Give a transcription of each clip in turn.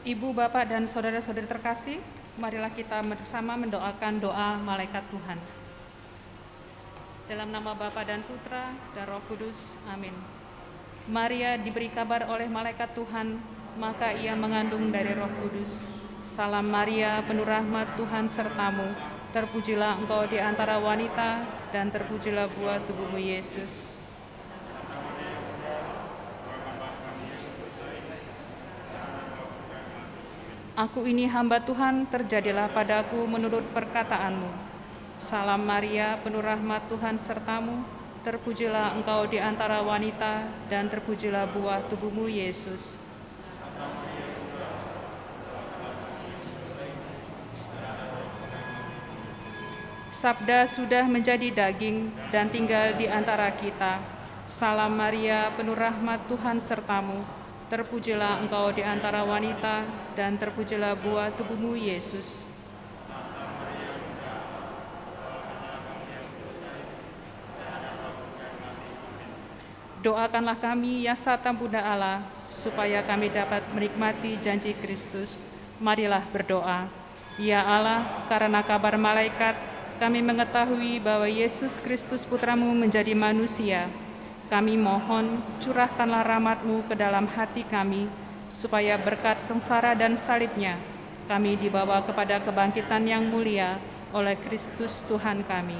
Ibu, Bapak, dan saudara-saudari terkasih, marilah kita bersama mendoakan doa malaikat Tuhan. Dalam nama Bapa dan Putra dan Roh Kudus, amin. Maria diberi kabar oleh malaikat Tuhan, maka ia mengandung dari Roh Kudus. Salam Maria, penuh rahmat, Tuhan sertamu. Terpujilah engkau di antara wanita, dan terpujilah buah tubuhmu, Yesus. Aku ini hamba Tuhan, terjadilah padaku menurut perkataanmu. Salam Maria, penuh rahmat, Tuhan sertamu. Terpujilah engkau di antara wanita, dan terpujilah buah tubuhmu, Yesus. Sabda sudah menjadi daging dan tinggal di antara kita. Salam Maria, penuh rahmat, Tuhan sertamu. Terpujilah engkau di antara wanita, dan terpujilah buah tubuhmu, Yesus. Doakanlah kami, ya Sata Bunda Allah, supaya kami dapat menikmati janji Kristus. Marilah berdoa. Ya Allah, karena kabar malaikat, kami mengetahui bahwa Yesus Kristus Putramu menjadi manusia. Kami mohon, curahkanlah rahmat-Mu ke dalam hati kami, supaya berkat sengsara dan salib-Nya, kami dibawa kepada kebangkitan yang mulia oleh Kristus Tuhan kami.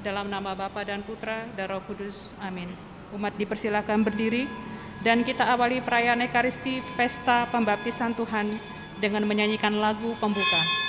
Dalam nama Bapa dan Putra dan Roh Kudus, amin. Umat dipersilakan berdiri, dan kita awali perayaan Ekaristi Pesta Pembaptisan Tuhan dengan menyanyikan lagu pembuka.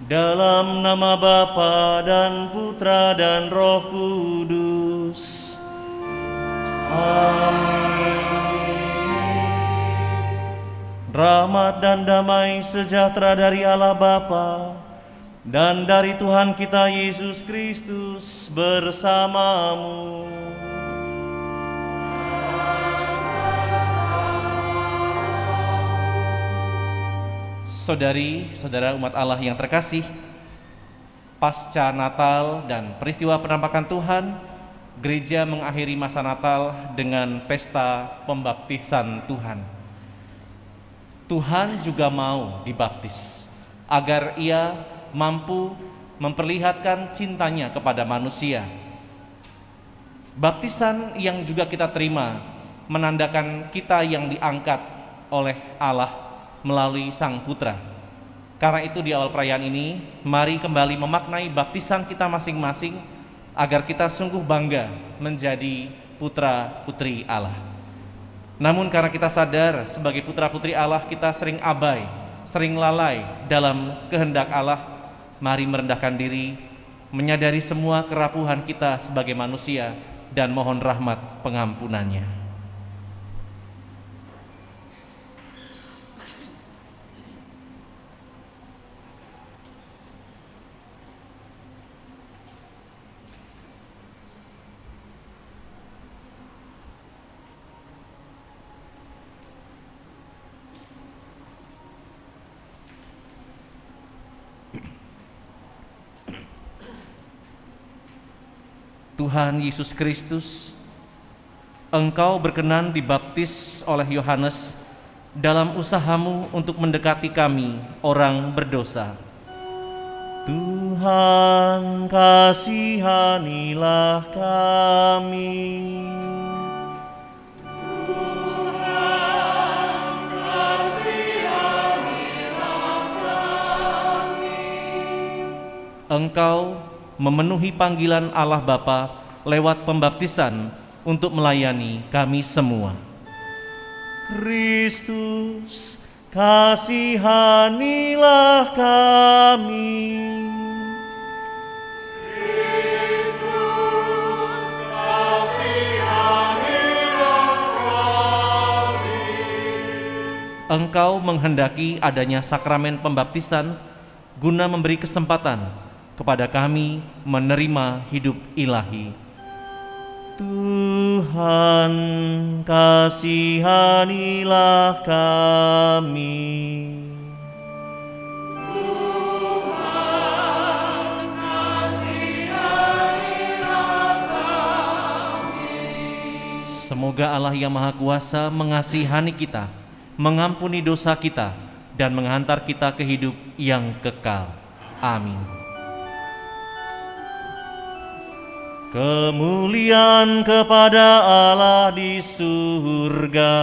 Dalam nama Bapa dan Putra dan Roh Kudus. Amin. Rahmat dan damai sejahtera dari Allah Bapa dan dari Tuhan kita Yesus Kristus bersamamu. Saudari-saudara umat Allah yang terkasih, pasca Natal dan peristiwa penampakan Tuhan, gereja mengakhiri masa Natal dengan pesta pembaptisan Tuhan. Tuhan juga mau dibaptis agar ia mampu memperlihatkan cintanya kepada manusia. Baptisan yang juga kita terima menandakan kita yang diangkat oleh Allah melalui Sang Putra. Karena itu di awal perayaan ini, mari kembali memaknai baptisan kita masing-masing agar kita sungguh bangga menjadi putra-putri Allah. Namun karena kita sadar sebagai putra-putri Allah kita sering abai, sering lalai dalam kehendak Allah, mari merendahkan diri, menyadari semua kerapuhan kita sebagai manusia dan mohon rahmat pengampunannya. Tuhan Yesus Kristus, Engkau berkenan dibaptis oleh Yohanes dalam usahamu untuk mendekati kami, orang berdosa. Tuhan, kasihanilah kami. Engkau memenuhi panggilan Allah Bapa lewat pembaptisan untuk melayani kami semua. Kristus, kasihanilah kami. Kristus, kasihanilah kami. Engkau menghendaki adanya sakramen pembaptisan guna memberi kesempatan kepada kami menerima hidup ilahi. Tuhan, kasihanilah kami. Tuhan, kasihanilah kami. Semoga Allah yang Maha Kuasa mengasihani kita, mengampuni dosa kita, dan menghantar kita ke hidup yang kekal. Amin. Kemuliaan kepada Allah di surga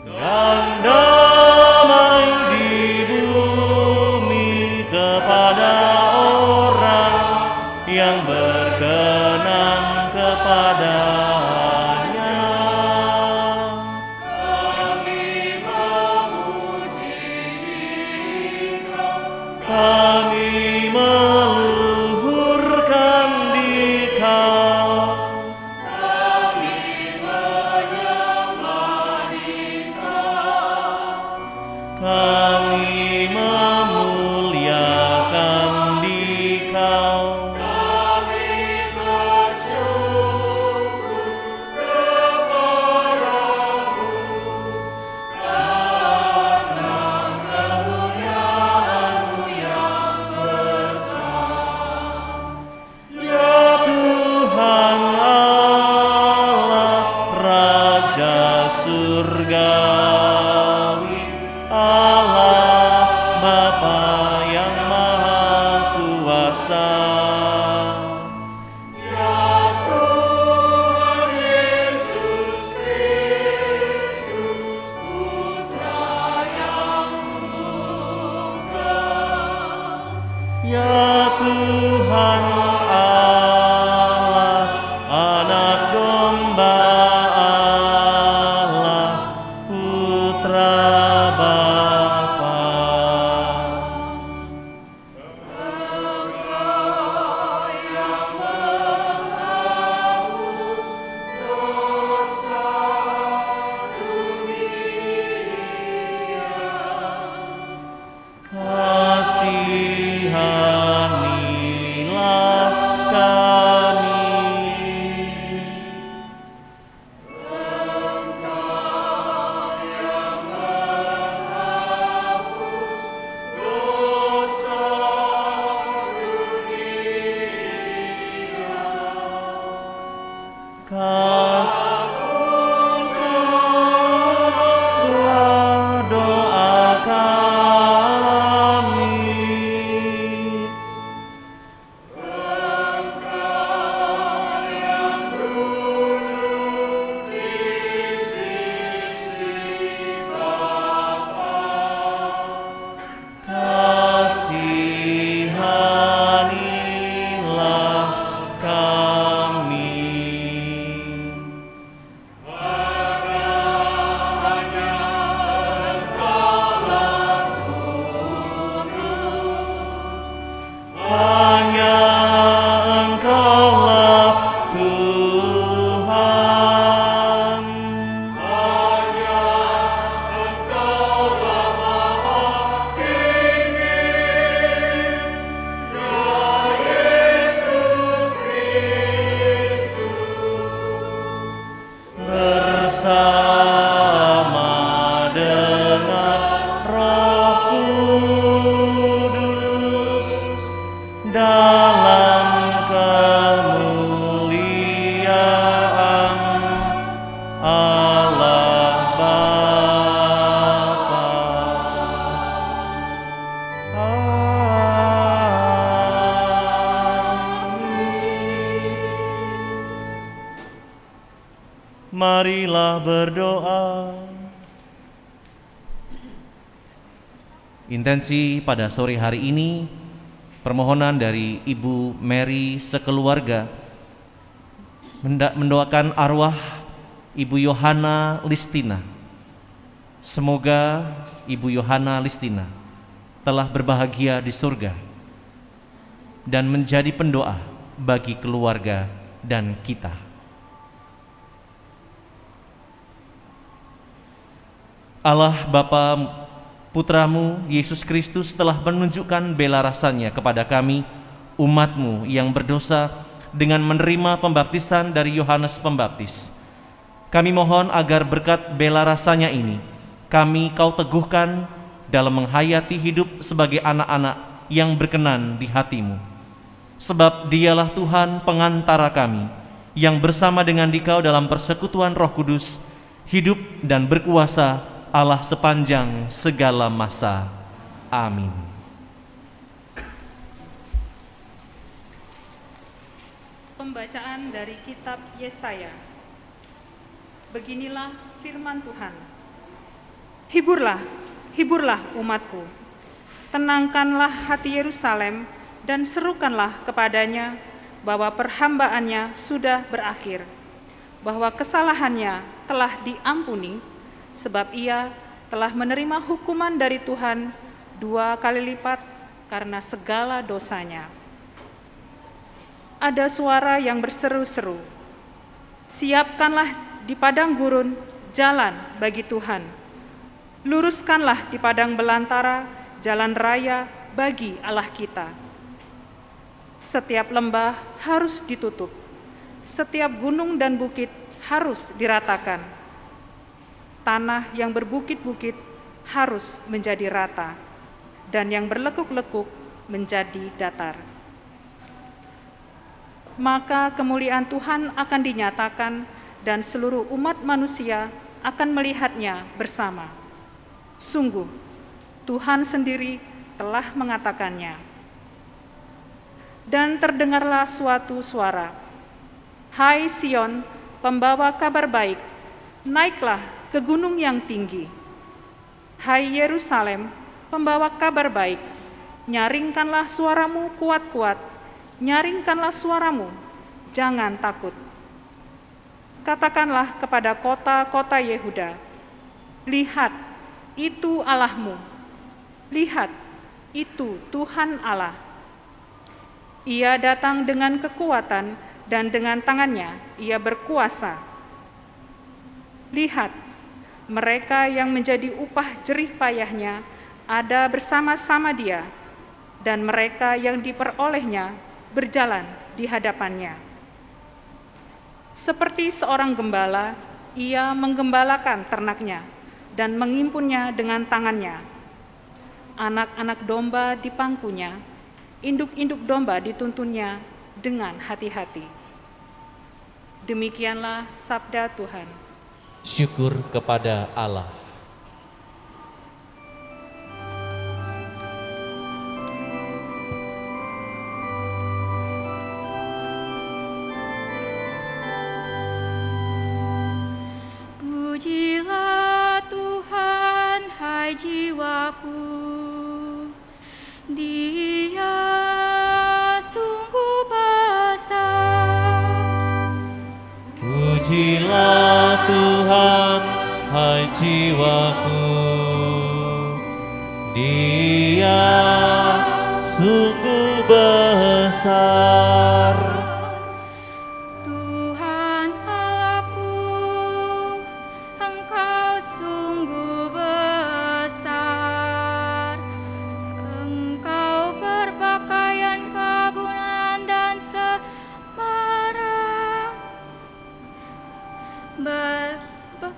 dan damai di bumi kepada orang yang berkenan kepadanya. Kami memuji Dikau, kami meluhurkan Dikau, kami menyembah Dikau, kami memuliakan Dikau, kami bersyukur kepadamu karena kemuliaan-Mu yang besar. Ya Tuhan Allah, Raja surgawi, Allah Bapa yang Maha Kuasa. Ya Tuhan Yesus Kristus, Putra yang tunggal. Ya Tuhan Allah, Anak Domba Allah, Putra Bapa. Engkau yang menghapus dosa dunia, kasihanilah kami. Engkau yang menghapus dosa dunia, kasihanilah doa kami. dalam kemuliaan Allah Bapa. Amin. Marilah berdoa. Intensi pada sore hari ini, permohonan dari Ibu Mary sekeluarga mendoakan arwah Ibu Yohana Listina. Semoga Ibu Yohana Listina telah berbahagia di surga dan menjadi pendoa bagi keluarga dan kita. Allah Bapa, Putramu Yesus Kristus telah menunjukkan bela rasanya kepada kami, umat-Mu yang berdosa, dengan menerima pembaptisan dari Yohanes Pembaptis. Kami mohon agar berkat bela rasanya ini, kami Kau teguhkan dalam menghayati hidup sebagai anak-anak yang berkenan di hati-Mu. Sebab Dialah Tuhan pengantara kami, yang bersama dengan Dikau dalam persekutuan Roh Kudus, hidup dan berkuasa Allah sepanjang segala masa. Amin. Pembacaan dari kitab Yesaya. Beginilah firman Tuhan. Hiburlah, hiburlah umatku. Tenangkanlah hati Yerusalem dan serukanlah kepadanya bahwa perhambaannya sudah berakhir, bahwa kesalahannya telah diampuni, sebab ia telah menerima hukuman dari Tuhan 2 kali lipat karena segala dosanya. Ada suara yang berseru-seru, siapkanlah di padang gurun jalan bagi Tuhan. Luruskanlah di padang belantara jalan raya bagi Allah kita. Setiap lembah harus ditutup, setiap gunung dan bukit harus diratakan. Tanah yang berbukit-bukit harus menjadi rata, dan yang berlekuk-lekuk menjadi datar. Maka kemuliaan Tuhan akan dinyatakan, dan seluruh umat manusia akan melihatnya bersama. Sungguh, Tuhan sendiri telah mengatakannya. Dan terdengarlah suatu suara, "Hai Sion, pembawa kabar baik, naiklah ke gunung yang tinggi. Hai Yerusalem, pembawa kabar baik, nyaringkanlah suaramu kuat-kuat, nyaringkanlah suaramu, jangan takut. Katakanlah kepada kota-kota Yehuda, lihat, itu Allahmu, lihat, itu Tuhan Allah. Ia datang dengan kekuatan dan dengan tangannya ia berkuasa. Lihat, mereka yang menjadi upah jerih payahnya ada bersama-sama Dia, dan mereka yang diperolehnya berjalan di hadapannya. Seperti seorang gembala, ia menggembalakan ternaknya dan mengimpunnya dengan tangannya. Anak-anak domba dipangkunya, induk-induk domba dituntunnya dengan hati-hati. Demikianlah sabda Tuhan. Syukur kepada Allah. Pujilah Tuhan, hai jiwaku, Dia sungguh besar. Pujilah Tuhan, hai jiwaku, Dia sungguh besar. Tuhan Allahku, Engkau sungguh besar. Engkau berpakaian keagungan dan semarak,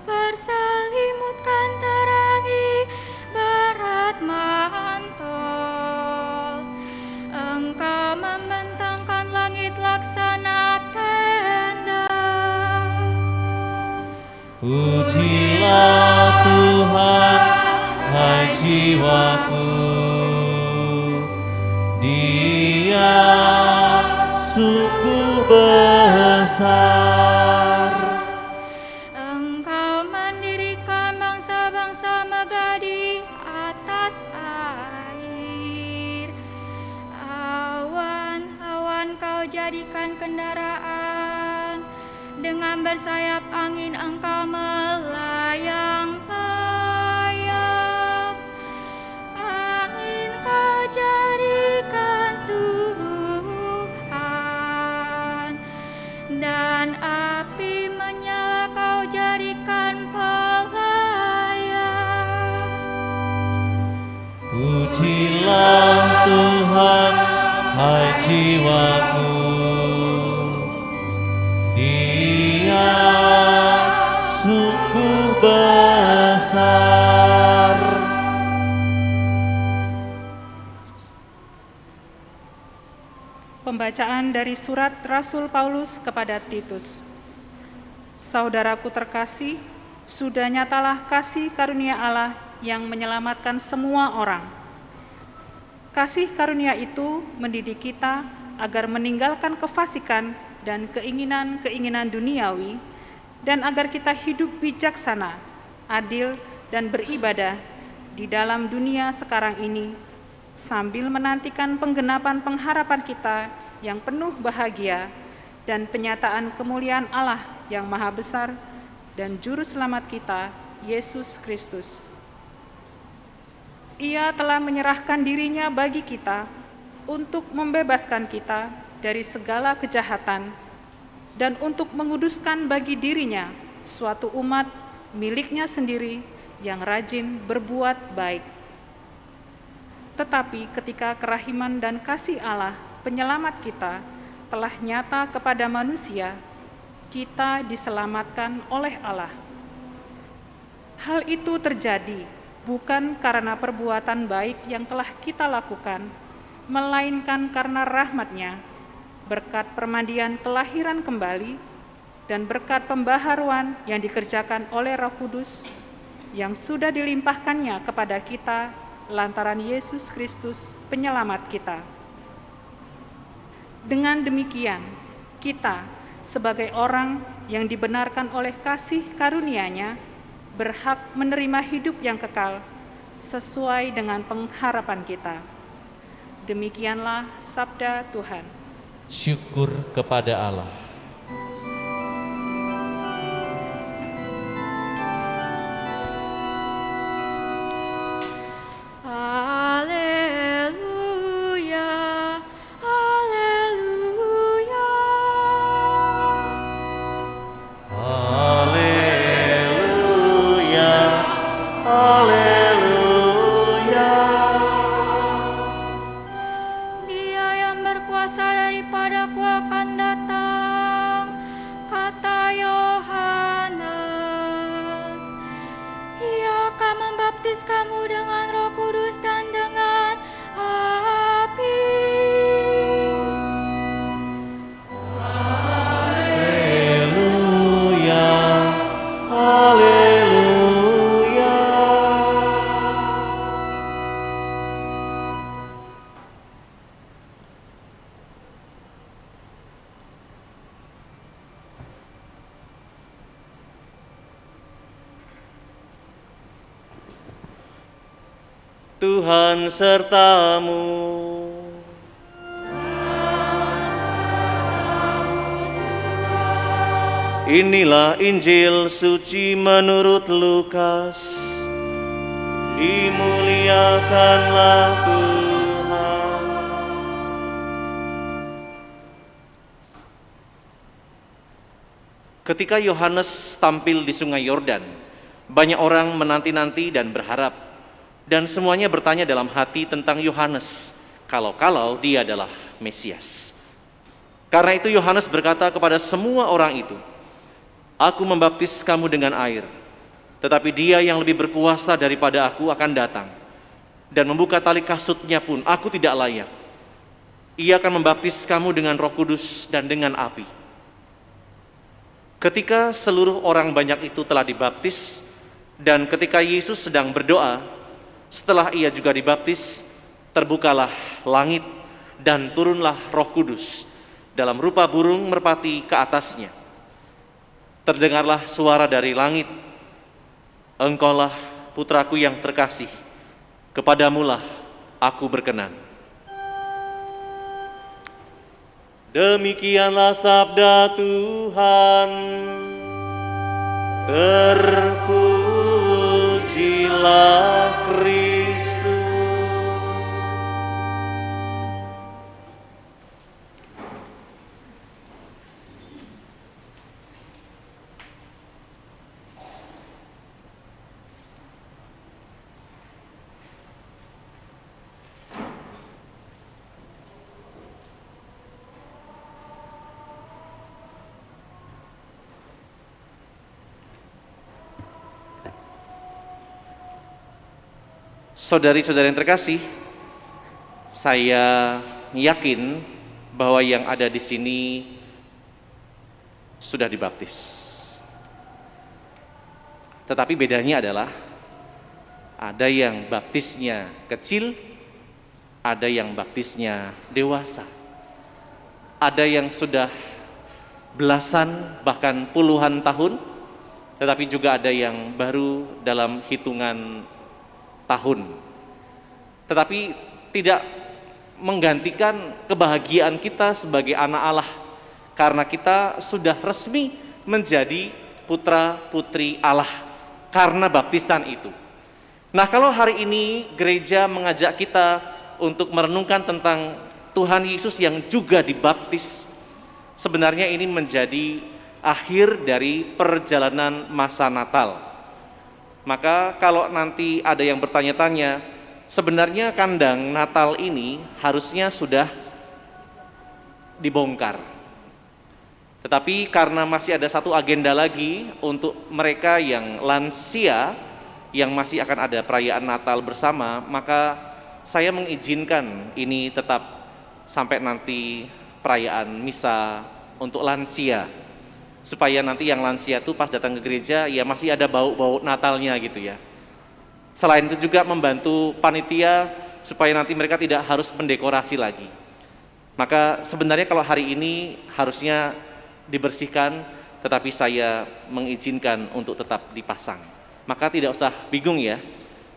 berselimutkan terangi berat mantul. Engkau Pujilah Tuhan, hai jiwaku, Dia sungguh besar. Engkau mendirikan bangsa-bangsa megah di atas air. Awan-awan kau jadikan kendaraan, dengan bersayap angin engkau melayang-layang. Angin kau jadikan suruhan, dan api menyala kau jadikan pelayang. Pujilah Tuhan, hai jiwaku, Dia sungguh besar. Pembacaan dari surat Rasul Paulus kepada Titus. Saudaraku terkasih, sudah nyatalah kasih karunia Allah yang menyelamatkan semua orang. Kasih karunia itu mendidik kita agar meninggalkan kefasikan dan keinginan-keinginan duniawi, dan agar kita hidup bijaksana, adil, dan beribadah di dalam dunia sekarang ini, sambil menantikan penggenapan pengharapan kita yang penuh bahagia dan penyataan kemuliaan Allah yang Maha Besar dan Juru Selamat kita, Yesus Kristus. Ia telah menyerahkan dirinya bagi kita untuk membebaskan kita dari segala kejahatan dan untuk menguduskan bagi dirinya suatu umat miliknya sendiri yang rajin berbuat baik. Tetapi ketika kerahiman dan kasih Allah penyelamat kita telah nyata kepada manusia, kita diselamatkan oleh Allah. Hal itu terjadi bukan karena perbuatan baik yang telah kita lakukan, melainkan karena rahmat-Nya, berkat permandian kelahiran kembali dan berkat pembaharuan yang dikerjakan oleh Roh Kudus yang sudah dilimpahkannya kepada kita lantaran Yesus Kristus penyelamat kita. Dengan demikian, kita sebagai orang yang dibenarkan oleh kasih karunia-Nya berhak menerima hidup yang kekal sesuai dengan pengharapan kita. Demikianlah sabda Tuhan. Syukur kepada Allah. Haleluya, haleluya. Haleluya, haleluya. Dia yang berkuasa daripadaku akan datang, kata Yohanes. Ia akan membaptis kamu dengan Roh Kudus dan dengan api. Haleluya, haleluya. Tuhan sertamu. Inilah Injil suci menurut Lukas. Dimuliakanlah Tuhan. Ketika Yohanes tampil di Sungai Yordan, banyak orang menanti-nanti dan berharap, dan semuanya bertanya dalam hati tentang Yohanes, kalau-kalau dia adalah Mesias. Karena itu Yohanes berkata kepada semua orang itu, "Aku membaptis kamu dengan air, tetapi Dia yang lebih berkuasa daripada aku akan datang, dan membuka tali kasutnya pun aku tidak layak. Ia akan membaptis kamu dengan Roh Kudus dan dengan api. ketika seluruh orang banyak itu telah dibaptis, dan ketika Yesus sedang berdoa, setelah ia juga dibaptis, terbukalah langit dan turunlah Roh Kudus dalam rupa burung merpati ke atasnya. Terdengarlah suara dari langit, "Engkaulah putraku yang terkasih, kepadamulah aku berkenan." Demikianlah sabda Tuhan. Terpujilah Kristus. Saudari-saudari yang terkasih, saya yakin bahwa yang ada di sini sudah dibaptis. Tetapi bedanya adalah ada yang baptisnya kecil, ada yang baptisnya dewasa. Ada yang sudah belasan bahkan puluhan tahun, tetapi juga ada yang baru dalam hitungan tahun. Tetapi tidak menggantikan kebahagiaan kita sebagai anak Allah, karena kita sudah resmi menjadi putra-putri Allah karena baptisan itu. Nah, kalau hari ini gereja mengajak kita untuk merenungkan tentang Tuhan Yesus yang juga dibaptis, sebenarnya ini menjadi akhir dari perjalanan masa Natal. Maka kalau nanti ada yang bertanya-tanya, sebenarnya kandang Natal ini harusnya sudah dibongkar. Tetapi karena masih ada satu agenda lagi untuk mereka yang lansia, yang masih akan ada perayaan Natal bersama, maka saya mengizinkan ini tetap sampai nanti perayaan misa untuk lansia, supaya nanti yang lansia itu pas datang ke gereja ya masih ada bau-bau Natalnya gitu ya. Selain itu juga membantu panitia supaya nanti mereka tidak harus mendekorasi lagi. Maka sebenarnya kalau hari ini harusnya dibersihkan, tetapi saya mengizinkan untuk tetap dipasang. Maka tidak usah bingung ya,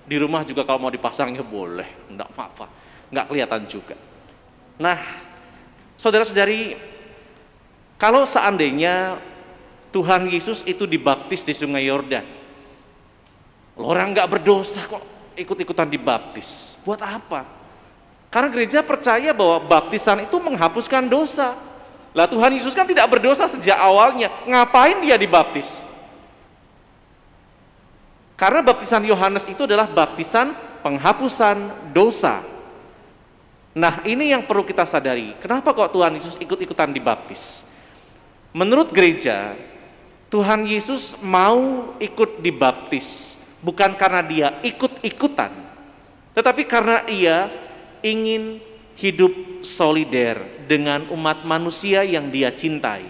di rumah juga kalau mau dipasang ya boleh, enggak apa-apa, enggak kelihatan juga. Nah, saudara-saudari, kalau seandainya Tuhan Yesus itu dibaptis di Sungai Yordan, orang nggak berdosa kok ikut-ikutan dibaptis, buat apa? Karena gereja percaya bahwa baptisan itu menghapuskan dosa. Lah Tuhan Yesus kan tidak berdosa sejak awalnya, ngapain dia dibaptis? Karena baptisan Yohanes itu adalah baptisan penghapusan dosa. Nah, ini yang perlu kita sadari. Kenapa kok Tuhan Yesus ikut-ikutan dibaptis? Menurut gereja, Tuhan Yesus mau ikut dibaptis bukan karena dia ikut-ikutan, tetapi karena ia ingin hidup solider dengan umat manusia yang dia cintai.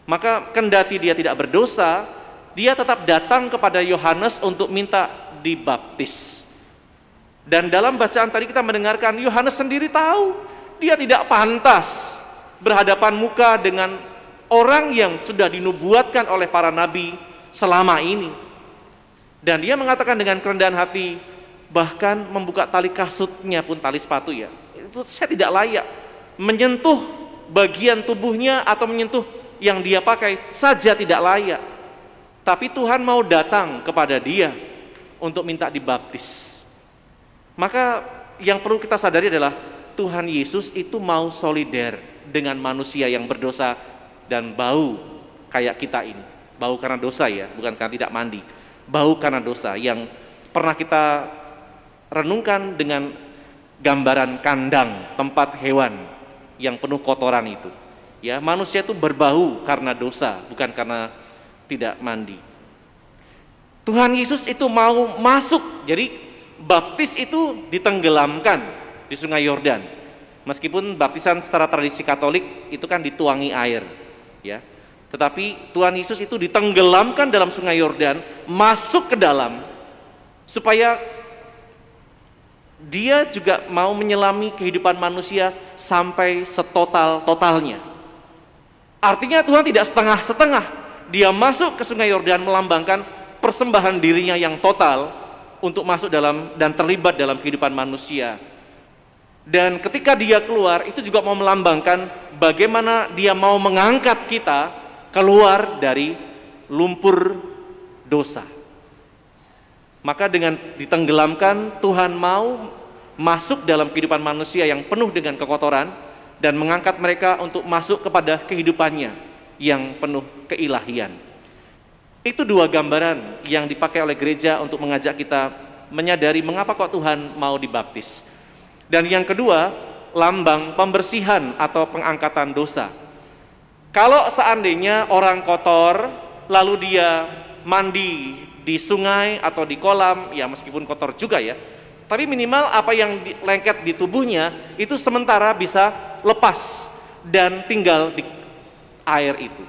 Maka kendati dia tidak berdosa, dia tetap datang kepada Yohanes untuk minta dibaptis. Dan dalam bacaan tadi kita mendengarkan Yohanes sendiri tahu dia tidak pantas berhadapan muka dengan orang yang sudah dinubuatkan oleh para nabi selama ini. Dan dia mengatakan dengan kerendahan hati, bahkan membuka tali kasutnya pun tali sepatu ya, itu saya tidak layak menyentuh bagian tubuhnya atau menyentuh yang dia pakai saja tidak layak. Tapi Tuhan mau datang kepada dia untuk minta dibaptis. Maka yang perlu kita sadari adalah Tuhan Yesus itu mau solider dengan manusia yang berdosa dan bau kayak kita ini. Bau karena dosa ya, bukan karena tidak mandi. Bau karena dosa yang pernah kita renungkan dengan gambaran kandang tempat hewan yang penuh kotoran itu. Ya, manusia itu berbau karena dosa, bukan karena tidak mandi. Tuhan Yesus itu mau masuk. Jadi baptis itu ditenggelamkan di Sungai Yordan. Meskipun baptisan secara tradisi Katolik itu kan dituangi air, ya. Tetapi Tuhan Yesus itu ditenggelamkan dalam sungai Yordan, masuk ke dalam, supaya dia juga mau menyelami kehidupan manusia sampai setotal-totalnya. Artinya Tuhan tidak setengah-setengah, dia masuk ke sungai Yordan melambangkan persembahan dirinya yang total untuk masuk dalam dan terlibat dalam kehidupan manusia. Dan ketika dia keluar, itu juga mau melambangkan bagaimana dia mau mengangkat kita keluar dari lumpur dosa. Maka dengan ditenggelamkan, Tuhan mau masuk dalam kehidupan manusia yang penuh dengan kekotoran dan mengangkat mereka untuk masuk kepada kehidupannya yang penuh keilahian. Itu dua gambaran yang dipakai oleh gereja untuk mengajak kita menyadari mengapa kok Tuhan mau dibaptis. Dan yang kedua, lambang pembersihan atau pengangkatan dosa. Kalau seandainya orang kotor, lalu dia mandi di sungai atau di kolam, ya meskipun kotor juga ya, tapi minimal apa yang lengket di tubuhnya itu sementara bisa lepas dan tinggal di air itu.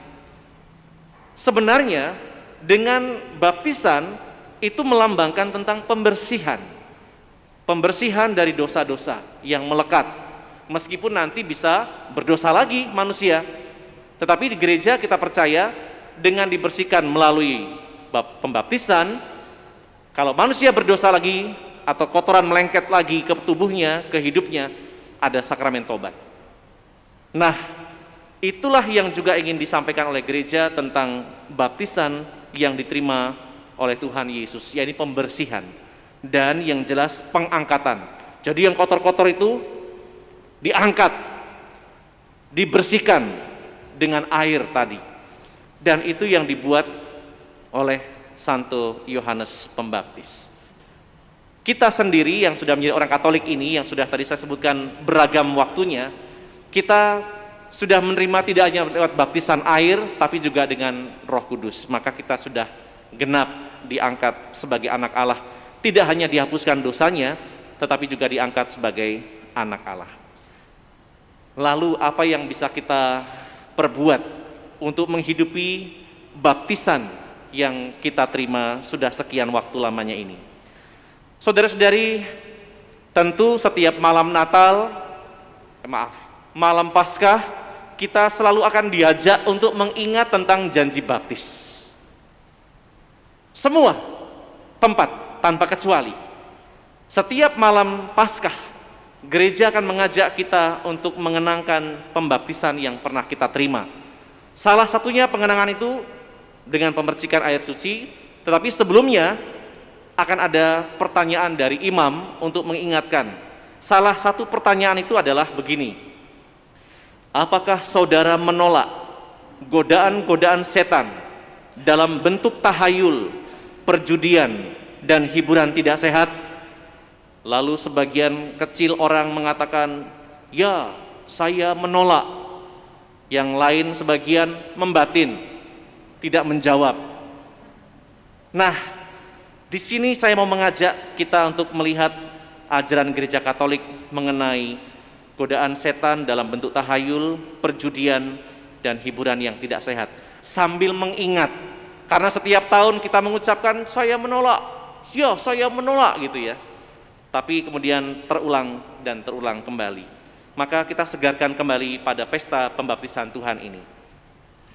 Sebenarnya dengan baptisan itu melambangkan tentang pembersihan. Pembersihan dari dosa-dosa yang melekat. Meskipun nanti bisa berdosa lagi manusia, tetapi di gereja kita percaya dengan dibersihkan melalui pembaptisan, kalau manusia berdosa lagi atau kotoran melengket lagi ke tubuhnya, ke hidupnya, ada sakramen tobat. Nah, itulah yang juga ingin disampaikan oleh gereja tentang baptisan yang diterima oleh Tuhan Yesus, yaitu pembersihan dan yang jelas pengangkatan. Jadi yang kotor-kotor itu diangkat, dibersihkan dengan air tadi. Dan itu yang dibuat oleh Santo Yohanes Pembaptis. Kita sendiri yang sudah menjadi orang Katolik ini, yang sudah tadi saya sebutkan beragam waktunya, kita sudah menerima tidak hanya lewat baptisan air, tapi juga dengan Roh Kudus. Maka kita sudah genap diangkat sebagai anak Allah. Tidak hanya dihapuskan dosanya, tetapi juga diangkat sebagai anak Allah. Lalu apa yang bisa kita perbuat untuk menghidupi baptisan yang kita terima sudah sekian waktu lamanya ini? Saudara-saudari, tentu setiap malam Natal, malam Paskah, kita selalu akan diajak untuk mengingat tentang janji baptis. Semua tempat tanpa kecuali. Setiap malam Paskah, gereja akan mengajak kita untuk mengenangkan pembaptisan yang pernah kita terima. Salah satunya pengenangan itu dengan pemercikan air suci, tetapi sebelumnya akan ada pertanyaan dari imam untuk mengingatkan. Salah satu pertanyaan itu adalah begini: apakah saudara menolak godaan-godaan setan dalam bentuk tahayul, perjudian, dan hiburan tidak sehat? Lalu sebagian kecil orang mengatakan, ya, saya menolak. Yang lain sebagian membatin, tidak menjawab. Nah, di sini saya mau mengajak kita untuk melihat ajaran gereja Katolik mengenai godaan setan dalam bentuk tahayul, perjudian, dan hiburan yang tidak sehat. Sambil mengingat, karena setiap tahun kita mengucapkan, saya menolak, ya saya menolak gitu ya. Tapi kemudian terulang dan terulang kembali. Maka kita segarkan kembali pada pesta pembaptisan Tuhan ini.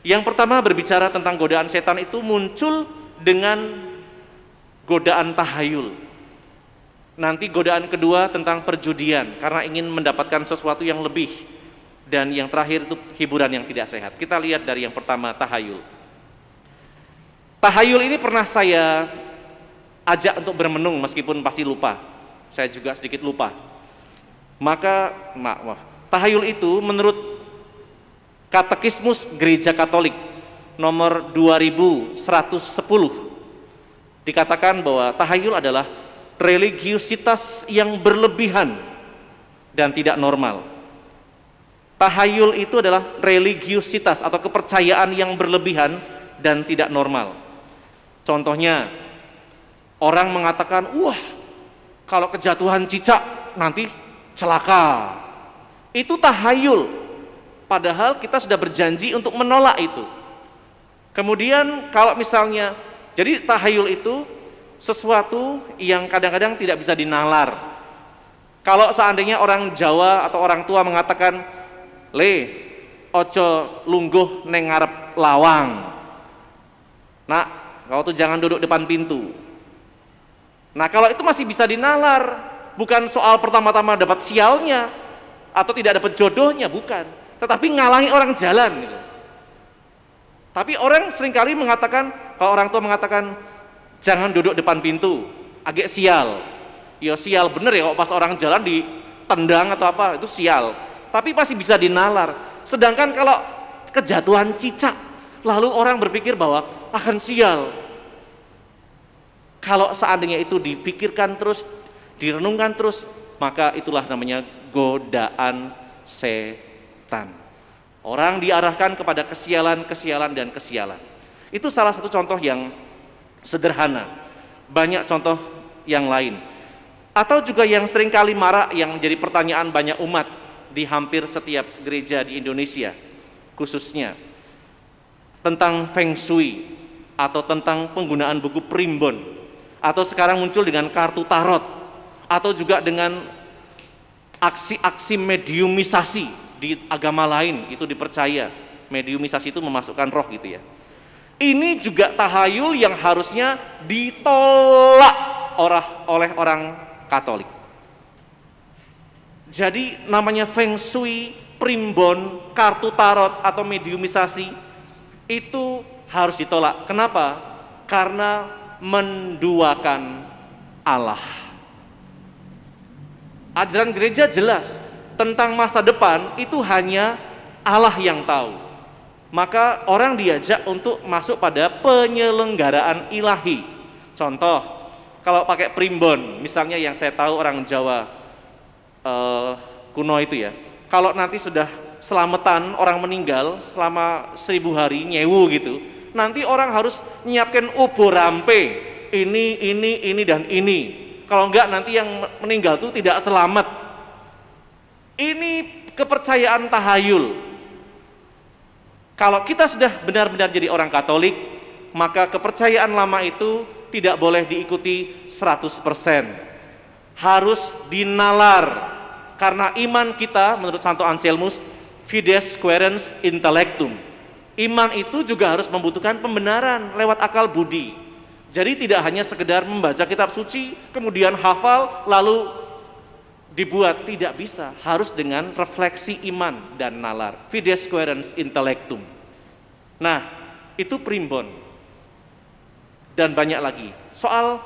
Yang pertama berbicara tentang godaan setan itu muncul dengan godaan tahayul. Nanti godaan kedua tentang perjudian, karena ingin mendapatkan sesuatu yang lebih. Dan yang terakhir itu hiburan yang tidak sehat. Kita lihat dari yang pertama, tahayul. Tahayul ini pernah saya ajak untuk bermenung, meskipun pasti lupa. Saya juga sedikit lupa. Maka tahayul itu menurut Katekismus Gereja Katolik nomor 2110 dikatakan bahwa tahayul adalah religiusitas yang berlebihan dan tidak normal. Tahayul itu adalah religiusitas atau kepercayaan yang berlebihan dan tidak normal. Contohnya, orang mengatakan, wah, kalau kejatuhan cicak nanti celaka. Itu tahayul. Padahal kita sudah berjanji untuk menolak itu. Kemudian kalau misalnya, jadi tahayul itu sesuatu yang kadang-kadang tidak bisa dinalar. Kalau seandainya orang Jawa atau orang tua mengatakan, "Le, ojo lungguh neng ngarep lawang. Nak, kau tuh jangan duduk depan pintu." Nah, kalau itu masih bisa dinalar, bukan soal pertama-tama dapat sialnya atau tidak dapat jodohnya, bukan. Tetapi ngalangi orang jalan gitu. Tapi orang seringkali mengatakan, kalau orang tua mengatakan jangan duduk depan pintu, agak sial. Ya sial bener ya, kalau pas orang jalan ditendang atau apa, itu sial. Tapi masih bisa dinalar. Sedangkan kalau kejatuhan cicak, lalu orang berpikir bahwa akan sial. Kalau seandainya itu dipikirkan terus, direnungkan terus, maka itulah namanya godaan setan. Orang diarahkan kepada kesialan, kesialan, dan kesialan. Itu salah satu contoh yang sederhana. Banyak contoh yang lain. Atau juga yang seringkali marak, yang menjadi pertanyaan banyak umat di hampir setiap gereja di Indonesia, khususnya tentang Feng Shui, atau tentang penggunaan buku primbon, atau sekarang muncul dengan kartu tarot, atau juga dengan aksi-aksi mediumisasi. Di agama lain itu dipercaya mediumisasi itu memasukkan roh gitu ya. Ini juga tahayul yang harusnya ditolak oleh orang Katolik. Jadi namanya Feng Shui, primbon, kartu tarot atau mediumisasi itu harus ditolak. Kenapa? Karena menduakan Allah. Ajaran gereja jelas, tentang masa depan itu hanya Allah yang tahu. Maka orang diajak untuk masuk pada penyelenggaraan ilahi. Contoh, kalau pakai primbon, misalnya yang saya tahu orang Jawa kuno itu ya, kalau nanti sudah selamatan orang meninggal selama 1000 hari nyewu gitu, nanti orang harus nyiapkan ubur rampe, ini dan ini. Kalau enggak nanti yang meninggal itu tidak selamat. Ini kepercayaan tahayul. Kalau kita sudah benar-benar jadi orang Katolik, maka kepercayaan lama itu tidak boleh diikuti 100%. Harus dinalar. Karena iman kita, menurut Santo Anselmus, fides quaerens intellectum. Iman itu juga harus membutuhkan pembenaran lewat akal budi. Jadi tidak hanya sekedar membaca kitab suci, kemudian hafal, lalu dibuat, tidak bisa, harus dengan refleksi iman dan nalar. Fides quaerens intellectum. Nah, itu primbon. Dan banyak lagi. Soal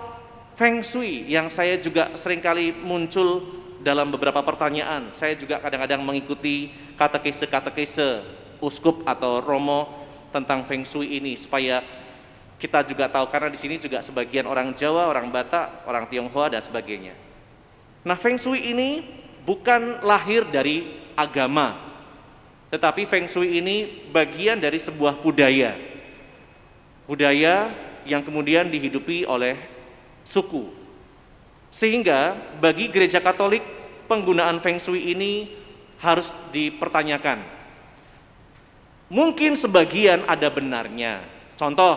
Feng Shui yang saya juga seringkali muncul dalam beberapa pertanyaan. Saya juga kadang-kadang mengikuti katekese uskup atau romo tentang Feng Shui ini supaya kita juga tahu, karena di sini juga sebagian orang Jawa, orang Batak, orang Tionghoa dan sebagainya. Nah, Feng Shui ini bukan lahir dari agama, tetapi Feng Shui ini bagian dari sebuah budaya. Budaya yang kemudian dihidupi oleh suku. Sehingga bagi gereja Katolik, penggunaan Feng Shui ini harus dipertanyakan. Mungkin sebagian ada benarnya. Contoh,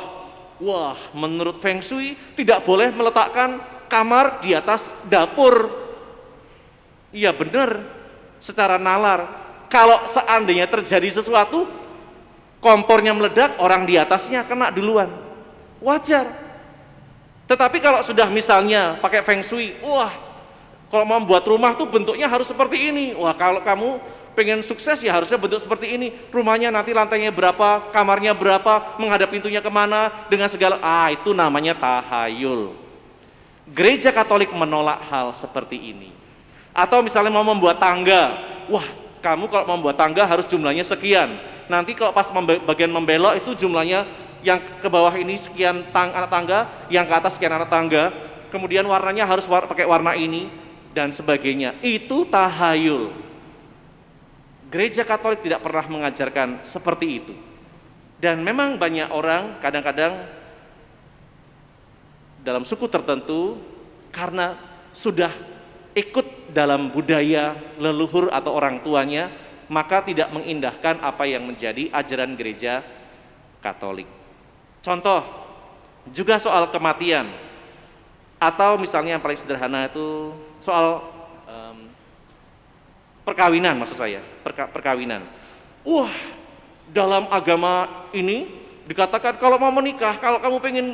wah, menurut Feng Shui tidak boleh meletakkan kamar di atas dapur. Iya benar, secara nalar. Kalau seandainya terjadi sesuatu, kompornya meledak, orang di atasnya kena duluan. Wajar. Tetapi kalau sudah misalnya pakai Feng Shui, wah, kalau mau membuat rumah tuh bentuknya harus seperti ini. Wah, kalau kamu pengen sukses ya harusnya bentuk seperti ini. Rumahnya nanti lantainya berapa, kamarnya berapa, menghadap pintunya kemana, dengan segala, itu namanya tahayul. Gereja Katolik menolak hal seperti ini. Atau misalnya mau membuat tangga, wah, kamu kalau mau membuat tangga harus jumlahnya sekian. Nanti kalau pas bagian membelok itu jumlahnya yang ke bawah ini sekian anak tangga, yang ke atas sekian anak tangga, kemudian warnanya harus pakai warna ini, dan sebagainya. Itu tahayul. Gereja Katolik tidak pernah mengajarkan seperti itu. Dan memang banyak orang kadang-kadang dalam suku tertentu, karena sudah ikut dalam budaya leluhur atau orang tuanya, maka tidak mengindahkan apa yang menjadi ajaran gereja Katolik. Contoh, juga soal kematian. Atau misalnya yang paling sederhana itu soal perkawinan, maksud saya, perkawinan. Wah, dalam agama ini dikatakan kalau mau menikah, kalau kamu pengen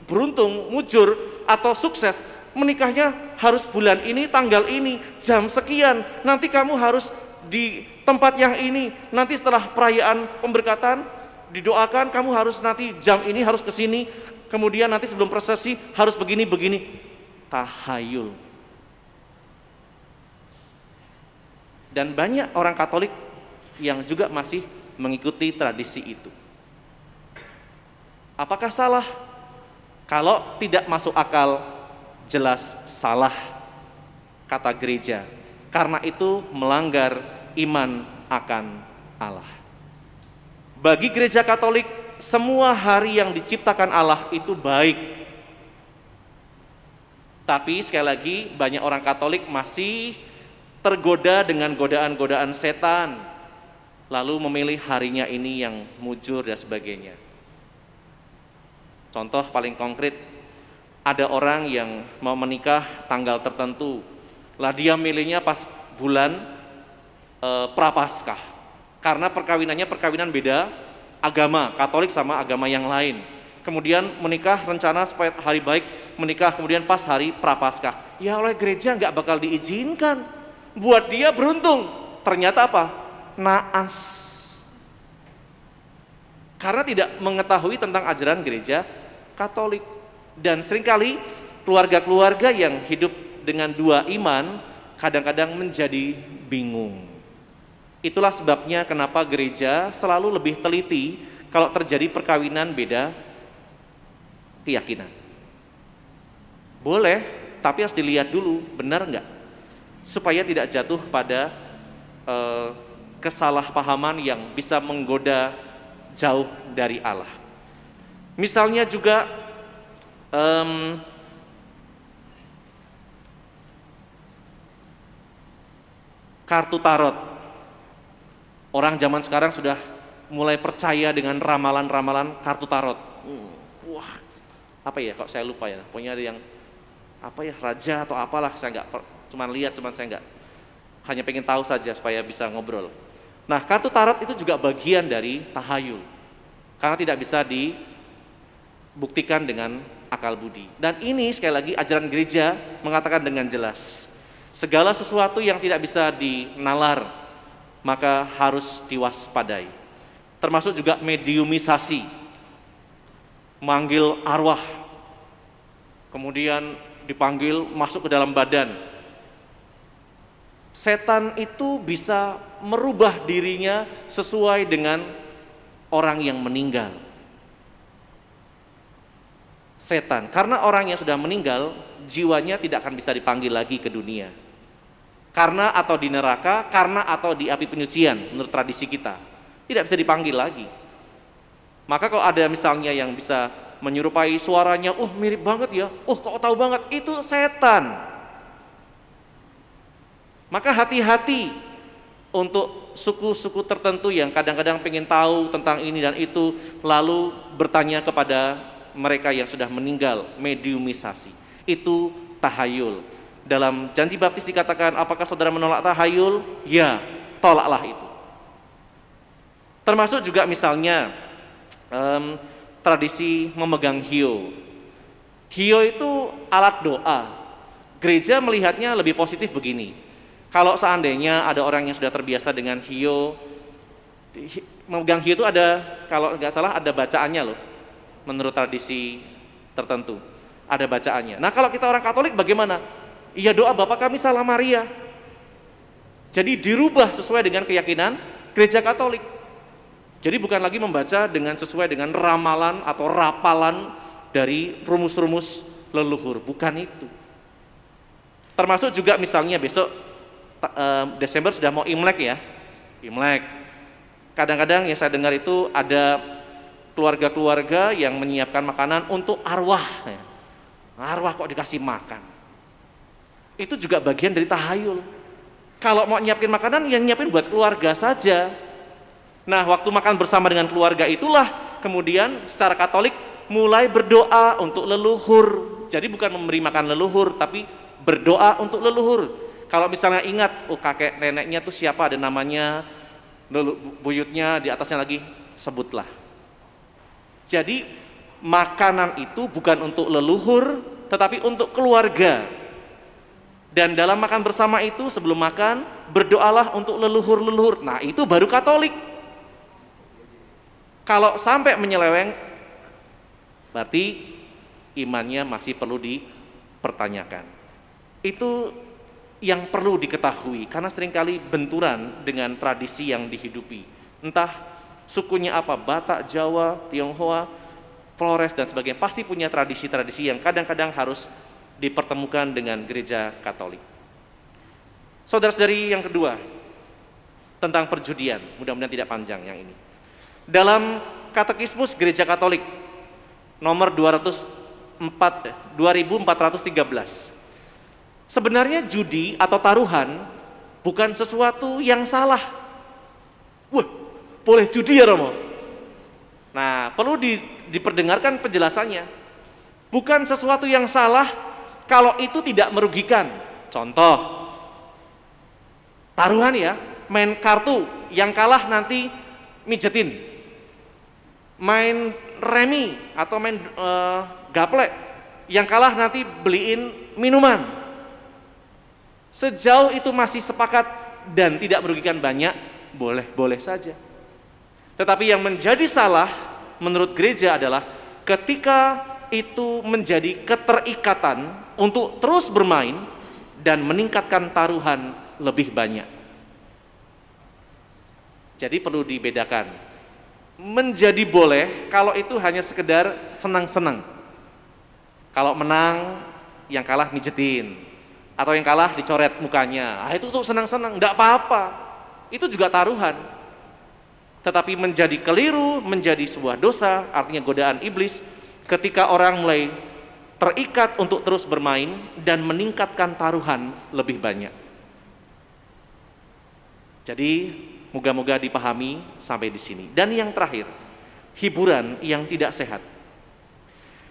beruntung, mujur, atau sukses, menikahnya harus bulan ini, tanggal ini, jam sekian, nanti kamu harus di tempat yang ini, nanti setelah perayaan pemberkatan, didoakan kamu harus nanti jam ini harus ke sini, kemudian nanti sebelum prosesi harus begini-begini. Tahayul. Dan banyak orang Katolik yang juga masih mengikuti tradisi itu. Apakah salah? Kalau tidak masuk akal, jelas salah, kata gereja. Karena itu melanggar iman akan Allah. Bagi gereja Katolik, semua hari yang diciptakan Allah itu baik. Tapi sekali lagi, banyak orang Katolik masih tergoda dengan godaan-godaan setan, lalu memilih harinya ini yang mujur dan sebagainya. Contoh paling konkret, ada orang yang mau menikah tanggal tertentu, lah dia milihnya pas bulan Prapaskah, karena perkawinan beda agama, Katolik sama agama yang lain. Kemudian menikah, rencana supaya hari baik menikah, kemudian pas hari Prapaskah. Ya oleh gereja nggak bakal diizinkan. Buat dia beruntung, ternyata apa? Naas. Karena tidak mengetahui tentang ajaran gereja Katolik. Dan seringkali keluarga-keluarga yang hidup dengan dua iman kadang-kadang menjadi bingung. Itulah sebabnya kenapa gereja selalu lebih teliti kalau terjadi perkawinan beda keyakinan. Boleh, tapi harus dilihat dulu, benar enggak? Supaya tidak jatuh pada kesalahpahaman yang bisa menggoda jauh dari Allah. Misalnya juga kartu tarot. Orang zaman sekarang sudah mulai percaya dengan ramalan-ramalan kartu tarot. Wah, apa ya? Kok saya lupa ya? Pokoknya ada yang apa ya, raja atau apalah, saya nggak cuman lihat, saya nggak, hanya pengen tahu saja supaya bisa ngobrol. Nah, kartu tarot itu juga bagian dari tahayul, karena tidak bisa dibuktikan dengan akal budi. Dan ini sekali lagi ajaran gereja mengatakan dengan jelas, segala sesuatu yang tidak bisa dinalar maka harus diwaspadai. Termasuk juga mediumisasi, manggil arwah, kemudian dipanggil masuk ke dalam badan. Setan itu bisa merubah dirinya sesuai dengan orang yang meninggal. Setan, karena orang yang sudah meninggal, jiwanya tidak akan bisa dipanggil lagi ke dunia. Karena atau di neraka, karena atau di api penyucian, menurut tradisi kita. Tidak bisa dipanggil lagi. Maka kalau ada misalnya yang bisa menyerupai suaranya, mirip banget ya, kok tahu banget, itu setan. Maka hati-hati untuk suku-suku tertentu yang kadang-kadang pengen tahu tentang ini dan itu, lalu bertanya kepada mereka yang sudah meninggal, mediumisasi. Itu tahayul. Dalam janji baptis dikatakan, apakah saudara menolak tahayul? Ya, tolaklah itu. Termasuk juga misalnya tradisi memegang hio. Hio itu alat doa. Gereja melihatnya lebih positif begini. Kalau seandainya ada orang yang sudah terbiasa dengan hio, memegang hio itu ada, kalau nggak salah ada bacaannya loh, menurut tradisi tertentu. Ada bacaannya. Nah kalau kita orang Katolik bagaimana? Iya, doa Bapa Kami Salam Maria. Jadi dirubah sesuai dengan keyakinan gereja Katolik. Jadi bukan lagi membaca dengan sesuai dengan ramalan atau rapalan dari rumus-rumus leluhur, bukan itu. Termasuk juga misalnya besok Desember sudah mau Imlek ya. Imlek. Kadang-kadang yang saya dengar itu ada keluarga-keluarga yang menyiapkan makanan untuk arwah. Arwah kok dikasih makan? Itu juga bagian dari tahayul. Kalau mau nyiapin makanan, yang nyiapin buat keluarga saja. Nah, waktu makan bersama dengan keluarga itulah kemudian secara Katolik mulai berdoa untuk leluhur. Jadi bukan memberi makan leluhur, tapi berdoa untuk leluhur. Kalau misalnya ingat, kakek neneknya tuh siapa, ada namanya, buyutnya di atasnya lagi, sebutlah. Jadi makanan itu bukan untuk leluhur, tetapi untuk keluarga. Dan dalam makan bersama itu, sebelum makan, berdoalah untuk leluhur-leluhur. Nah, itu baru Katolik. Kalau sampai menyeleweng, berarti imannya masih perlu dipertanyakan. Itu yang perlu diketahui, karena seringkali benturan dengan tradisi yang dihidupi. Entah sukunya apa, Batak, Jawa, Tionghoa, Flores, dan sebagainya, pasti punya tradisi-tradisi yang kadang-kadang harus dipertemukan dengan gereja Katolik. Saudara-saudari, yang kedua, tentang perjudian, mudah-mudahan tidak panjang yang ini. Dalam Katekismus Gereja Katolik, nomor 2413. Sebenarnya judi atau taruhan bukan sesuatu yang salah. Wah, boleh judi ya Romo? Nah, perlu diperdengarkan penjelasannya. Bukan sesuatu yang salah kalau itu tidak merugikan. Contoh, taruhan ya, main kartu, yang kalah nanti mijetin. Main remi atau main gaplek, yang kalah nanti beliin minuman. Sejauh itu masih sepakat dan tidak merugikan banyak, boleh-boleh saja. Tetapi yang menjadi salah menurut gereja adalah ketika itu menjadi keterikatan untuk terus bermain dan meningkatkan taruhan lebih banyak. Jadi perlu dibedakan. Menjadi boleh kalau itu hanya sekedar senang-senang. Kalau menang, yang kalah mijetin, atau yang kalah dicoret mukanya, itu tuh senang-senang, enggak apa-apa. Itu juga taruhan. Tetapi menjadi keliru, menjadi sebuah dosa, artinya godaan iblis, ketika orang mulai terikat untuk terus bermain dan meningkatkan taruhan lebih banyak. Jadi moga-moga dipahami sampai di sini. Dan yang terakhir, hiburan yang tidak sehat.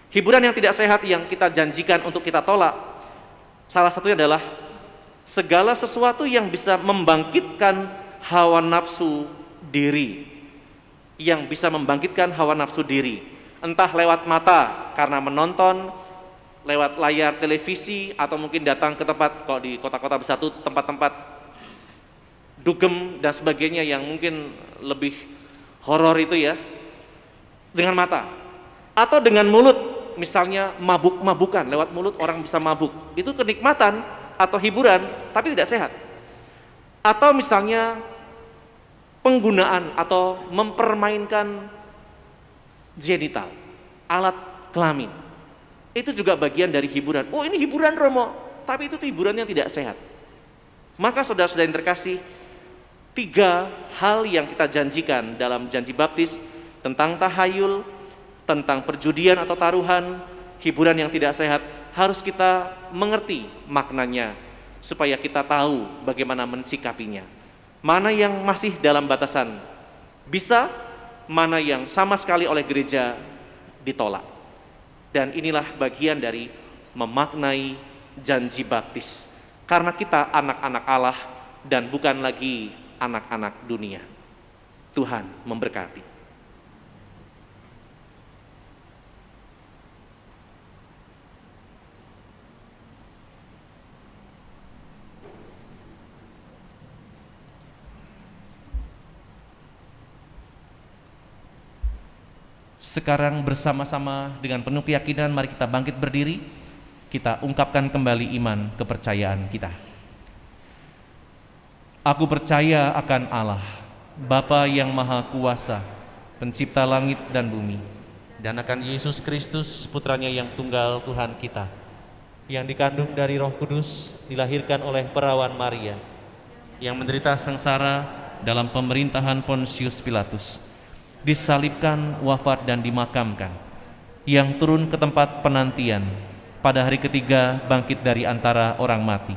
Hiburan yang tidak sehat yang kita janjikan untuk kita tolak, salah satunya adalah segala sesuatu yang bisa membangkitkan hawa nafsu diri. Yang bisa membangkitkan hawa nafsu diri. Entah lewat mata karena menonton, lewat layar televisi, atau mungkin datang ke tempat, kalau di kota-kota besar itu tempat-tempat dugem dan sebagainya yang mungkin lebih horor itu ya, dengan mata. Atau dengan mulut, misalnya mabuk-mabukan, lewat mulut orang bisa mabuk. Itu kenikmatan atau hiburan, tapi tidak sehat. Atau misalnya penggunaan atau mempermainkan genital, alat kelamin. Itu juga bagian dari hiburan. Oh, ini hiburan Romo, tapi itu hiburan yang tidak sehat. Maka saudara-saudara yang terkasih, 3 hal yang kita janjikan dalam janji baptis tentang tahayul, tentang perjudian atau taruhan, hiburan yang tidak sehat, harus kita mengerti maknanya supaya kita tahu bagaimana mensikapinya. Mana yang masih dalam batasan bisa, mana yang sama sekali oleh gereja ditolak. Dan inilah bagian dari memaknai janji baptis. Karena kita anak-anak Allah dan bukan lagi anak-anak dunia. Tuhan memberkati. Sekarang bersama-sama dengan penuh keyakinan, mari kita bangkit berdiri, kita ungkapkan kembali iman kepercayaan kita. Aku percaya akan Allah, Bapa yang Maha Kuasa, Pencipta langit dan bumi, dan akan Yesus Kristus, Putranya yang tunggal Tuhan kita, yang dikandung dari Roh Kudus, dilahirkan oleh perawan Maria, yang menderita sengsara dalam pemerintahan Pontius Pilatus, disalibkan, wafat dan dimakamkan, yang turun ke tempat penantian, pada hari ketiga bangkit dari antara orang mati,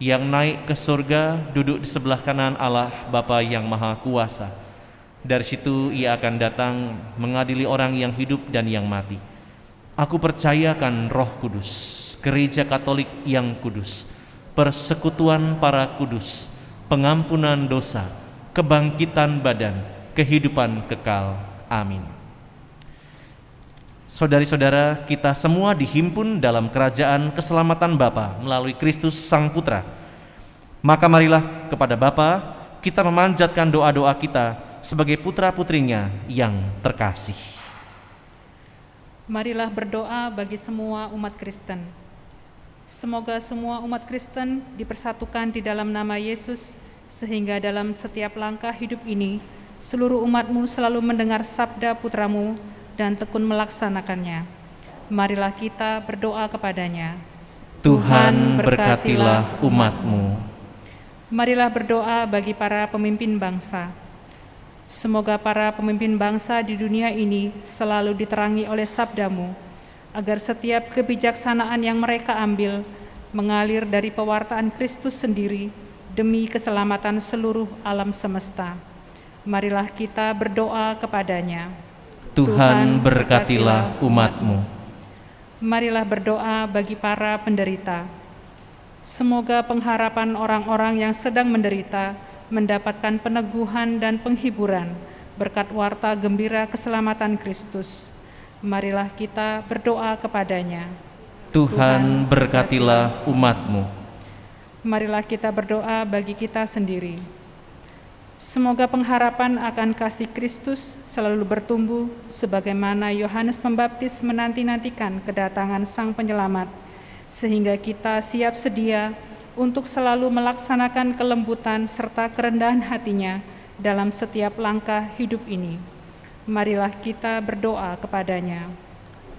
yang naik ke surga, duduk di sebelah kanan Allah Bapa yang Maha Kuasa, Dari situ ia akan datang mengadili orang yang hidup dan yang mati. Aku percayakan Roh Kudus, Gereja Katolik yang kudus, persekutuan para kudus, pengampunan dosa, kebangkitan badan, kehidupan kekal. Amin. Saudari-saudara, kita semua dihimpun dalam kerajaan keselamatan Bapa melalui Kristus Sang Putra. Maka marilah kepada Bapa kita memanjatkan doa-doa kita sebagai putra-putrinya yang terkasih. Marilah berdoa bagi semua umat Kristen. Semoga semua umat Kristen dipersatukan di dalam nama Yesus, sehingga dalam setiap langkah hidup ini, seluruh umatmu selalu mendengar sabda putramu dan tekun melaksanakannya. Marilah kita berdoa kepadanya. Tuhan berkatilah umatmu. Marilah berdoa bagi para pemimpin bangsa. Semoga para pemimpin bangsa di dunia ini selalu diterangi oleh sabdamu, agar setiap kebijaksanaan yang mereka ambil mengalir dari pewartaan Kristus sendiri demi keselamatan seluruh alam semesta. Marilah kita berdoa kepadanya. Tuhan berkatilah umatmu. Marilah berdoa bagi para penderita. Semoga pengharapan orang-orang yang sedang menderita mendapatkan peneguhan dan penghiburan berkat warta gembira keselamatan Kristus. Marilah kita berdoa kepadanya. Tuhan berkatilah umatmu. Marilah kita berdoa bagi kita sendiri. Semoga pengharapan akan kasih Kristus selalu bertumbuh sebagaimana Yohanes Pembaptis menanti-nantikan kedatangan Sang Penyelamat, sehingga kita siap sedia untuk selalu melaksanakan kelembutan serta kerendahan hatinya dalam setiap langkah hidup ini. Marilah kita berdoa kepadanya.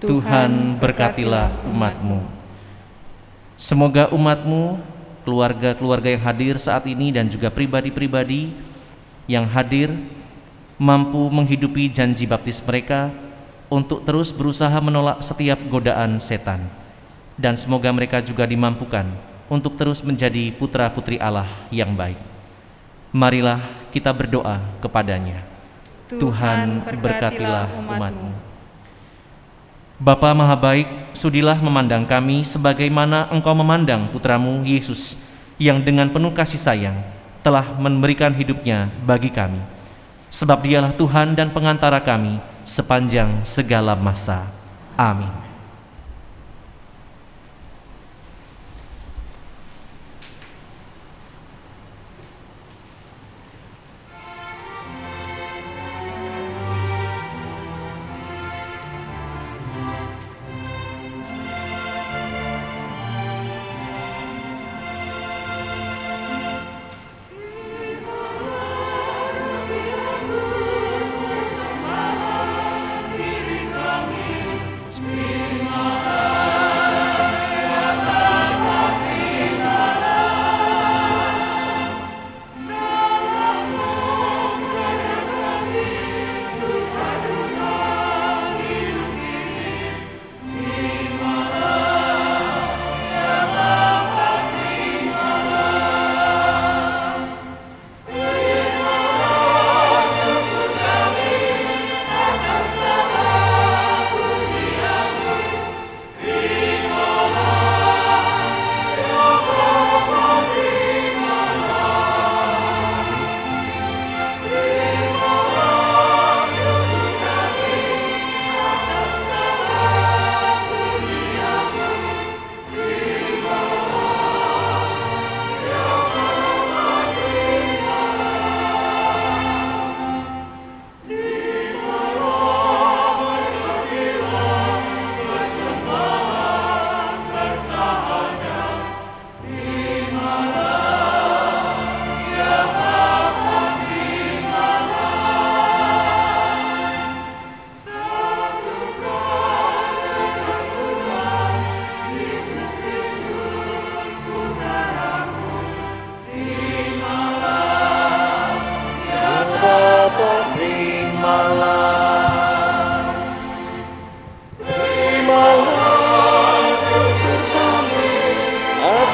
Tuhan berkatilah umatmu. Semoga umatmu, keluarga-keluarga yang hadir saat ini dan juga pribadi-pribadi yang hadir mampu menghidupi janji baptis mereka untuk terus berusaha menolak setiap godaan setan. Dan semoga mereka juga dimampukan untuk terus menjadi putra-putri Allah yang baik. Marilah kita berdoa kepadanya. Tuhan berkatilah umatmu. Bapa Maha Baik, sudilah memandang kami sebagaimana Engkau memandang putramu Yesus yang dengan penuh kasih sayang telah memberikan hidupnya bagi kami. Sebab dialah Tuhan dan pengantara kami sepanjang segala masa. Amin.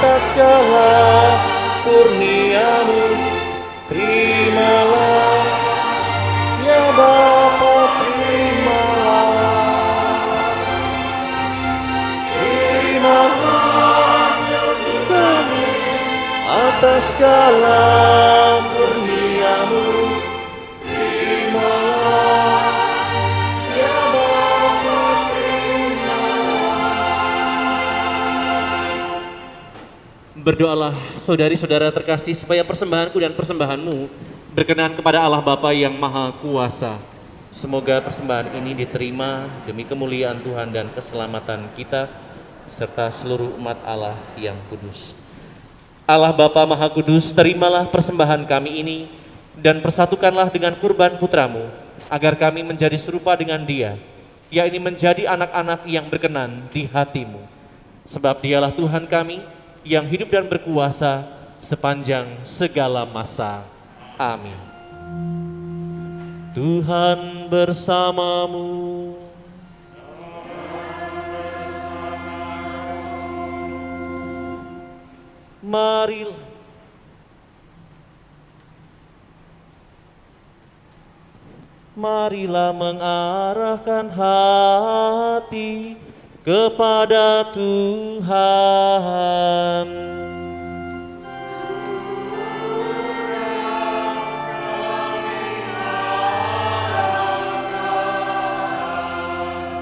atas segala kurnia-Mu, terimalah Berdoalah saudari-saudara terkasih supaya persembahanku dan persembahanmu berkenan kepada Allah Bapa yang Maha Kuasa. Semoga persembahan ini diterima demi kemuliaan Tuhan dan keselamatan kita serta seluruh umat Allah yang kudus. Allah Bapa Maha Kudus, terimalah persembahan kami ini dan persatukanlah dengan kurban putramu agar kami menjadi serupa dengan Dia, yakni menjadi anak-anak yang berkenan di hatimu. Sebab Dialah Tuhan kami yang hidup dan berkuasa sepanjang segala masa. Amin. Tuhan bersamamu. Marilah mengarahkan hati kepada Tuhan.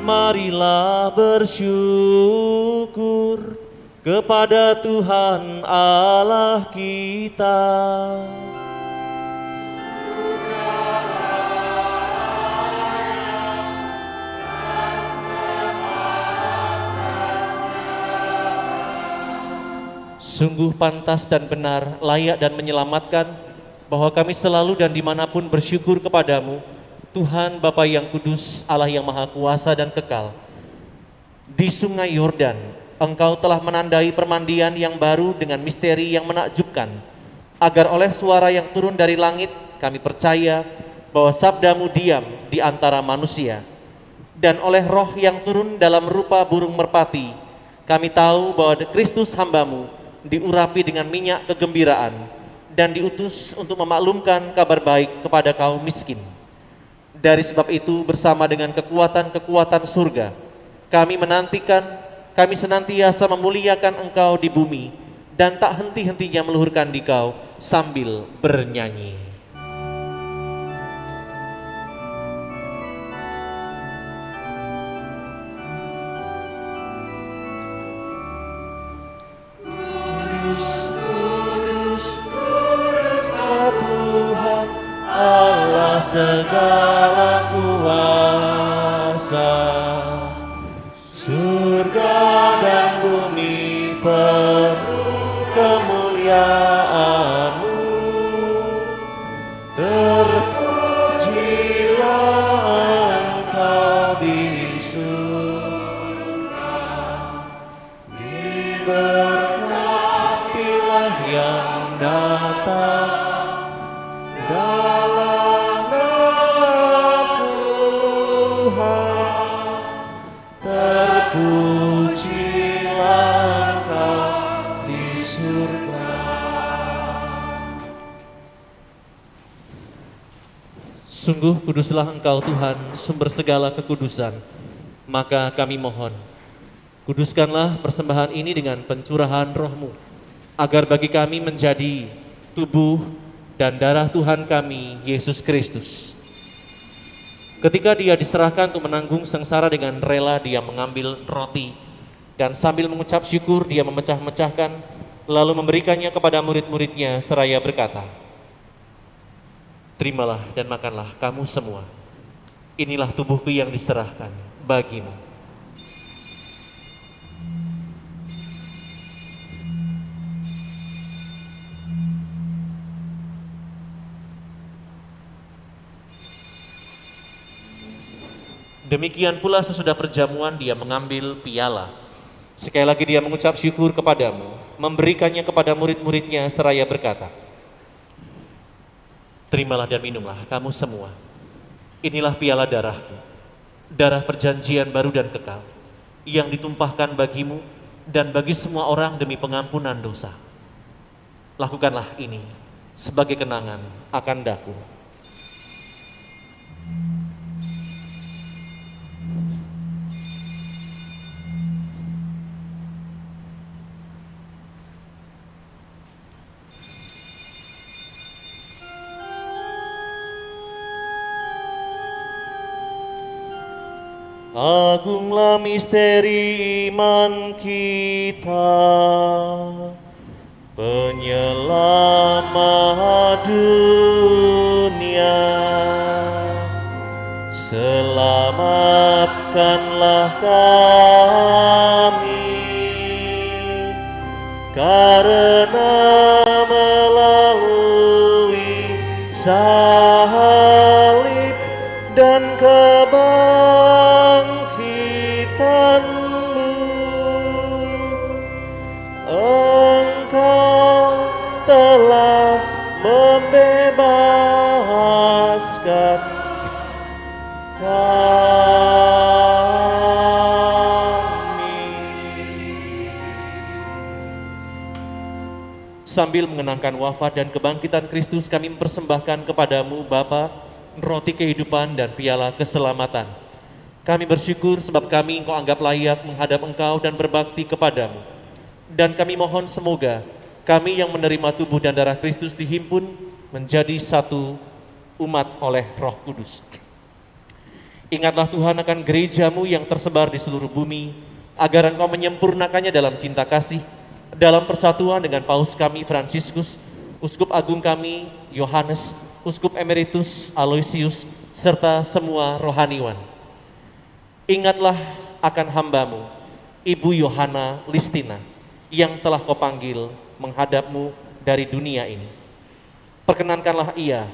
Marilah bersyukur kepada Tuhan Allah kita. Sungguh pantas dan benar, layak dan menyelamatkan, bahwa kami selalu dan dimanapun bersyukur kepadamu, Tuhan Bapa yang kudus, Allah yang maha kuasa dan kekal. Di sungai Yordan, Engkau telah menandai permandian yang baru dengan misteri yang menakjubkan, agar oleh suara yang turun dari langit, kami percaya bahwa sabdamu diam di antara manusia. Dan oleh roh yang turun dalam rupa burung merpati, kami tahu bahwa Kristus hambamu diurapi dengan minyak kegembiraan dan diutus untuk memaklumkan kabar baik kepada kaum miskin. Dari sebab itu, bersama dengan kekuatan-kekuatan surga, kami senantiasa memuliakan Engkau di bumi dan tak henti-hentinya meluhurkan Dikau sambil bernyanyi. Segala kuasa, surga dan bumi penuh kemuliaan-Mu. Terpujilah Engkau di surga, diberkatilah yang datang dalam terpujilah Engkau di surga. Sungguh kuduslah Engkau Tuhan, sumber segala kekudusan. Maka kami mohon, kuduskanlah persembahan ini dengan pencurahan Roh-Mu, agar bagi kami menjadi tubuh dan darah Tuhan kami, Yesus Kristus. Ketika Dia diserahkan untuk menanggung sengsara dengan rela, Dia mengambil roti dan sambil mengucap syukur Dia memecah-mecahkan, lalu memberikannya kepada murid-muridnya seraya berkata, "Terimalah dan makanlah kamu semua. Inilah tubuhku yang diserahkan bagimu." Demikian pula sesudah perjamuan Dia mengambil piala. Sekali lagi Dia mengucap syukur kepadamu, memberikannya kepada murid-muridnya seraya berkata, "Terimalah dan minumlah kamu semua. Inilah piala darahku, darah perjanjian baru dan kekal, yang ditumpahkan bagimu dan bagi semua orang demi pengampunan dosa. Lakukanlah ini sebagai kenangan akan daku." Agunglah misteri iman kita. penyelamat dunia. Selamatkanlah kami, karena melalui salib dan kebangkitan-Mu, Engkau telah membebaskan kami. Sambil mengenangkan wafat dan kebangkitan Kristus, kami mempersembahkan kepadamu Bapa, roti kehidupan dan piala keselamatan. Kami bersyukur sebab kami Engkau anggap layak menghadap Engkau dan berbakti kepadamu. Dan kami mohon semoga kami yang menerima tubuh dan darah Kristus dihimpun menjadi satu umat oleh Roh Kudus. Ingatlah Tuhan akan gereja-Mu yang tersebar di seluruh bumi, agar Engkau menyempurnakannya dalam cinta kasih, dalam persatuan dengan Paus kami Fransiskus, Uskup Agung kami Yohanes, Uskup Emeritus Aloysius, serta semua rohaniwan. Ingatlah akan hamba-Mu, Ibu Yohana Listina, yang telah Kau panggil menghadap-Mu dari dunia ini. Perkenankanlah ia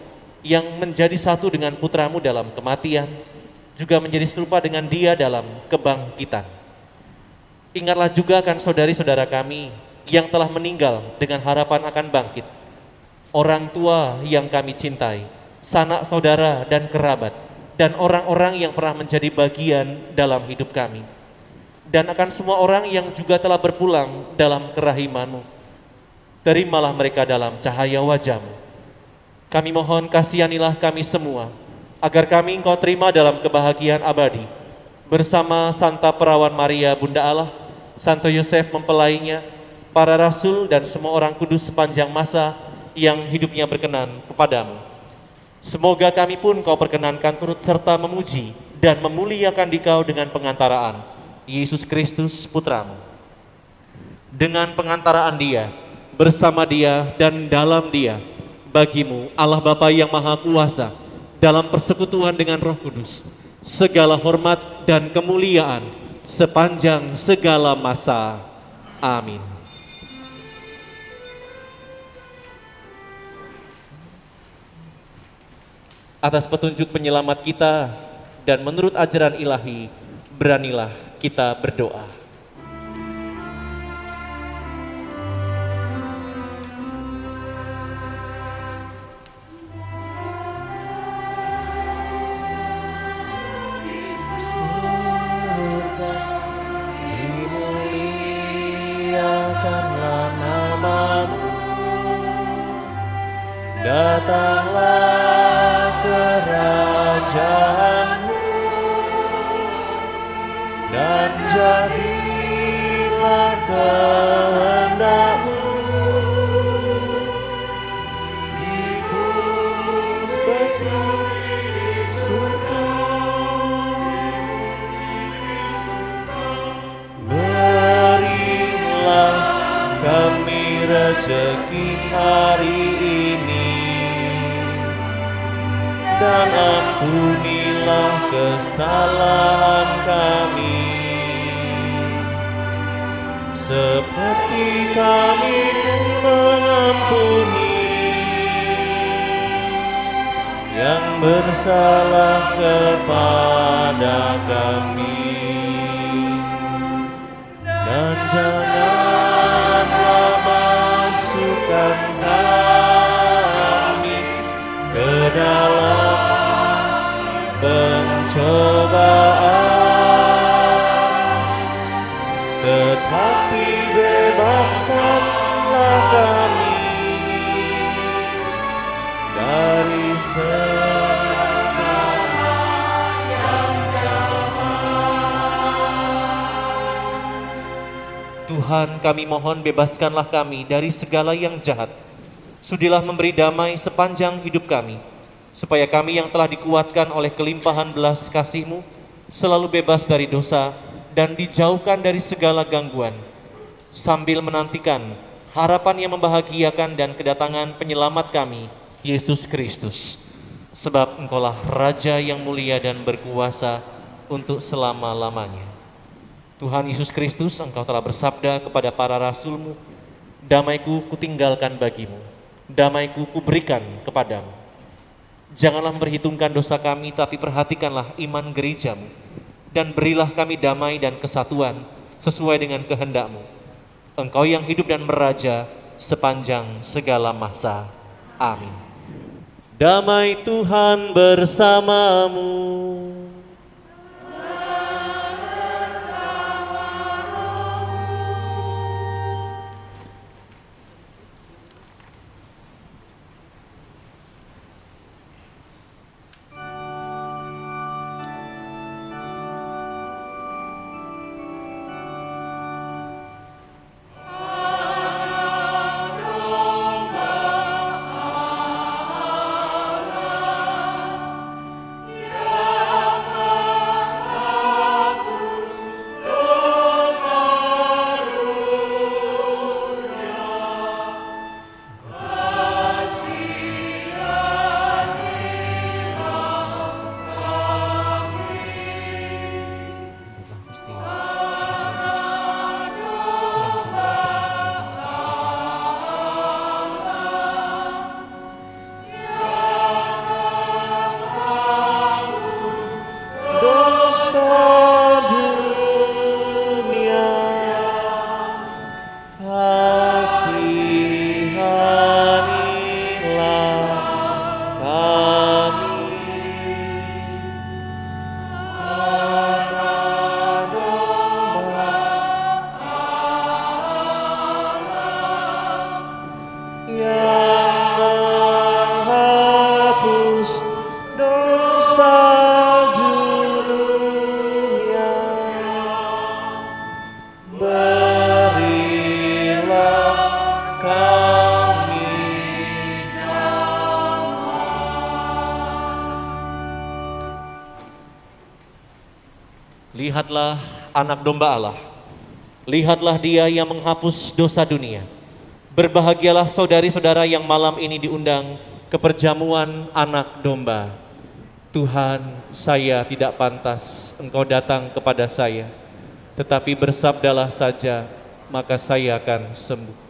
yang menjadi satu dengan putra-Mu dalam kematian, juga menjadi serupa dengan Dia dalam kebangkitan. Ingatlah juga akan saudari-saudara kami yang telah meninggal dengan harapan akan bangkit, orang tua yang kami cintai, sanak saudara dan kerabat, dan orang-orang yang pernah menjadi bagian dalam hidup kami, dan akan semua orang yang juga telah berpulang dalam kerahiman-Mu. Terimalah mereka dalam cahaya wajah-Mu. Kami mohon kasihanilah kami semua, agar kami Engkau terima dalam kebahagiaan abadi, bersama Santa Perawan Maria Bunda Allah, Santo Yosef mempelainya, para rasul dan semua orang kudus sepanjang masa yang hidupnya berkenan kepadamu. Semoga kami pun Kau perkenankan turut serta memuji dan memuliakan Dikau dengan pengantaraan Yesus Kristus Putra-Mu. Dengan pengantaraan Dia, bersama Dia dan dalam Dia, bagi-Mu Allah Bapa yang Maha Kuasa, dalam persekutuan dengan Roh Kudus, segala hormat dan kemuliaan sepanjang segala masa. Amin. Atas petunjuk penyelamat kita dan menurut ajaran ilahi, beranilah kita berdoa. Dimuliakanlah nama-Mu, datanglah kerajaan-Mu, dan jadilah kehendak-Mu di bumi seperti di surga. Berilah kami rezeki hari ini, dan ampunilah kesalahan kami, seperti kami mengampuni yang bersalah kepada kami. Dan janganlah masukkan kami ke dalam pencobaan, tetapi bebaskanlah kami dari segala yang jahat. Tuhan, kami mohon bebaskanlah kami dari segala yang jahat. Sudilah memberi damai sepanjang hidup kami, supaya kami yang telah dikuatkan oleh kelimpahan belas kasih-Mu selalu bebas dari dosa dan dijauhkan dari segala gangguan, sambil menantikan harapan yang membahagiakan dan kedatangan penyelamat kami, Yesus Kristus. Sebab Engkaulah Raja yang mulia dan berkuasa untuk selama-lamanya. Tuhan Yesus Kristus, Engkau telah bersabda kepada para rasul-Mu, damaiku kutinggalkan bagimu, damaiku kuberikan kepadamu. Janganlah memperhitungkan dosa kami, tapi perhatikanlah iman gereja-Mu, dan berilah kami damai dan kesatuan sesuai dengan kehendak-Mu. Engkau yang hidup dan meraja sepanjang segala masa. Amin. Damai Tuhan bersamamu. Lihatlah anak domba Allah, lihatlah Dia yang menghapus dosa dunia. Berbahagialah saudari-saudara yang malam ini diundang ke perjamuan anak domba. Tuhan, saya tidak pantas Engkau datang kepada saya, tetapi bersabdalah saja, maka saya akan sembuh.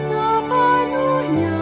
Sepenuhnya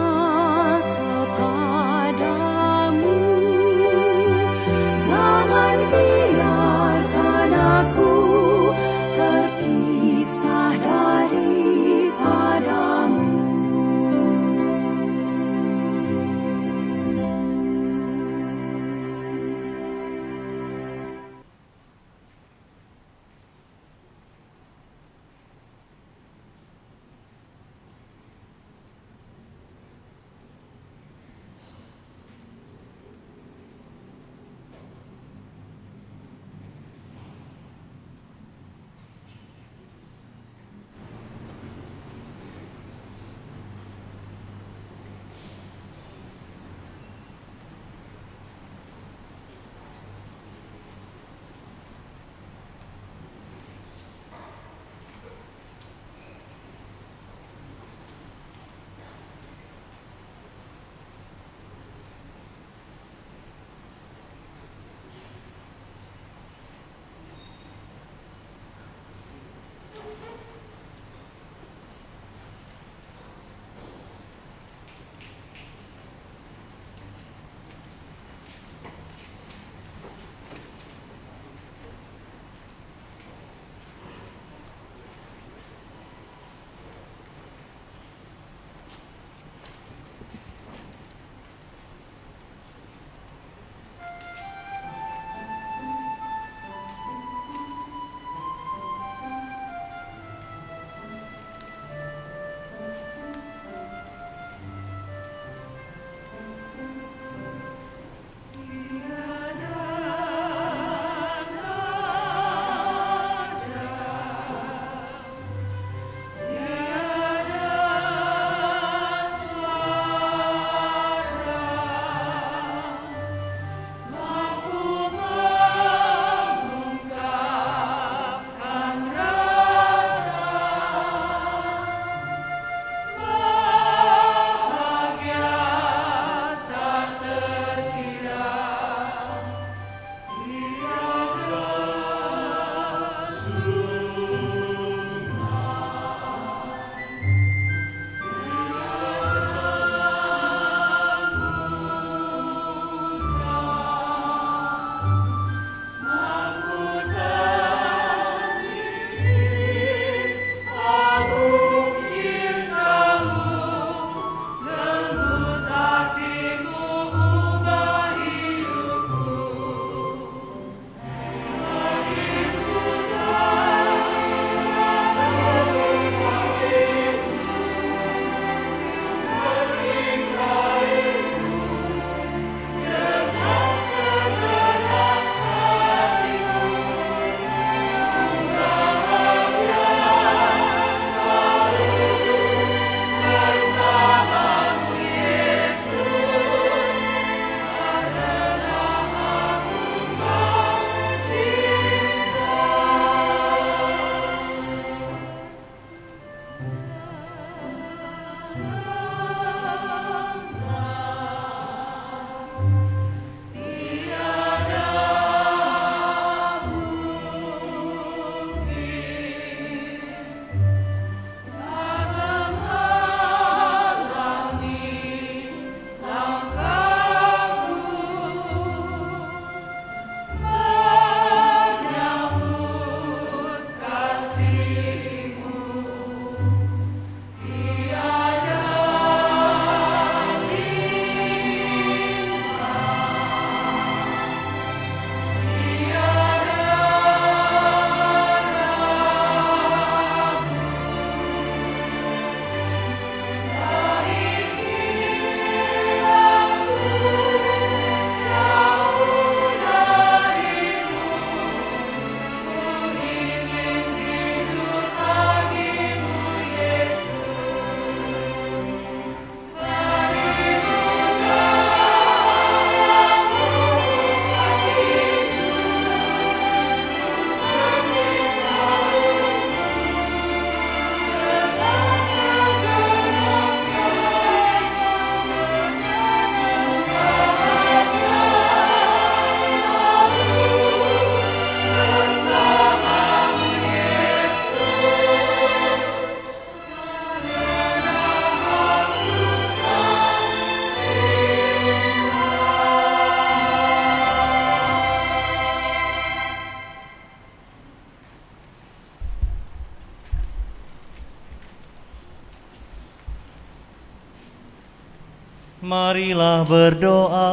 Marilah berdoa.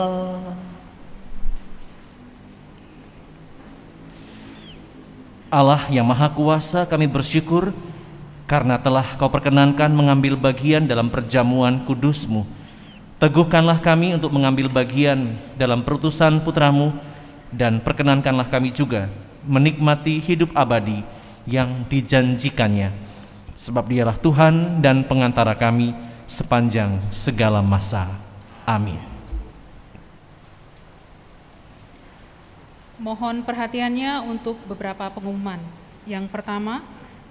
Allah yang Maha Kuasa, kami bersyukur karena telah Kau perkenankan mengambil bagian dalam perjamuan kudus-Mu. Teguhkanlah kami untuk mengambil bagian dalam perutusan Putra-Mu, dan perkenankanlah kami juga menikmati hidup abadi yang dijanjikannya, sebab Dialah Tuhan dan pengantara kami sepanjang segala masa. Amin. Mohon perhatiannya untuk beberapa pengumuman. Yang pertama,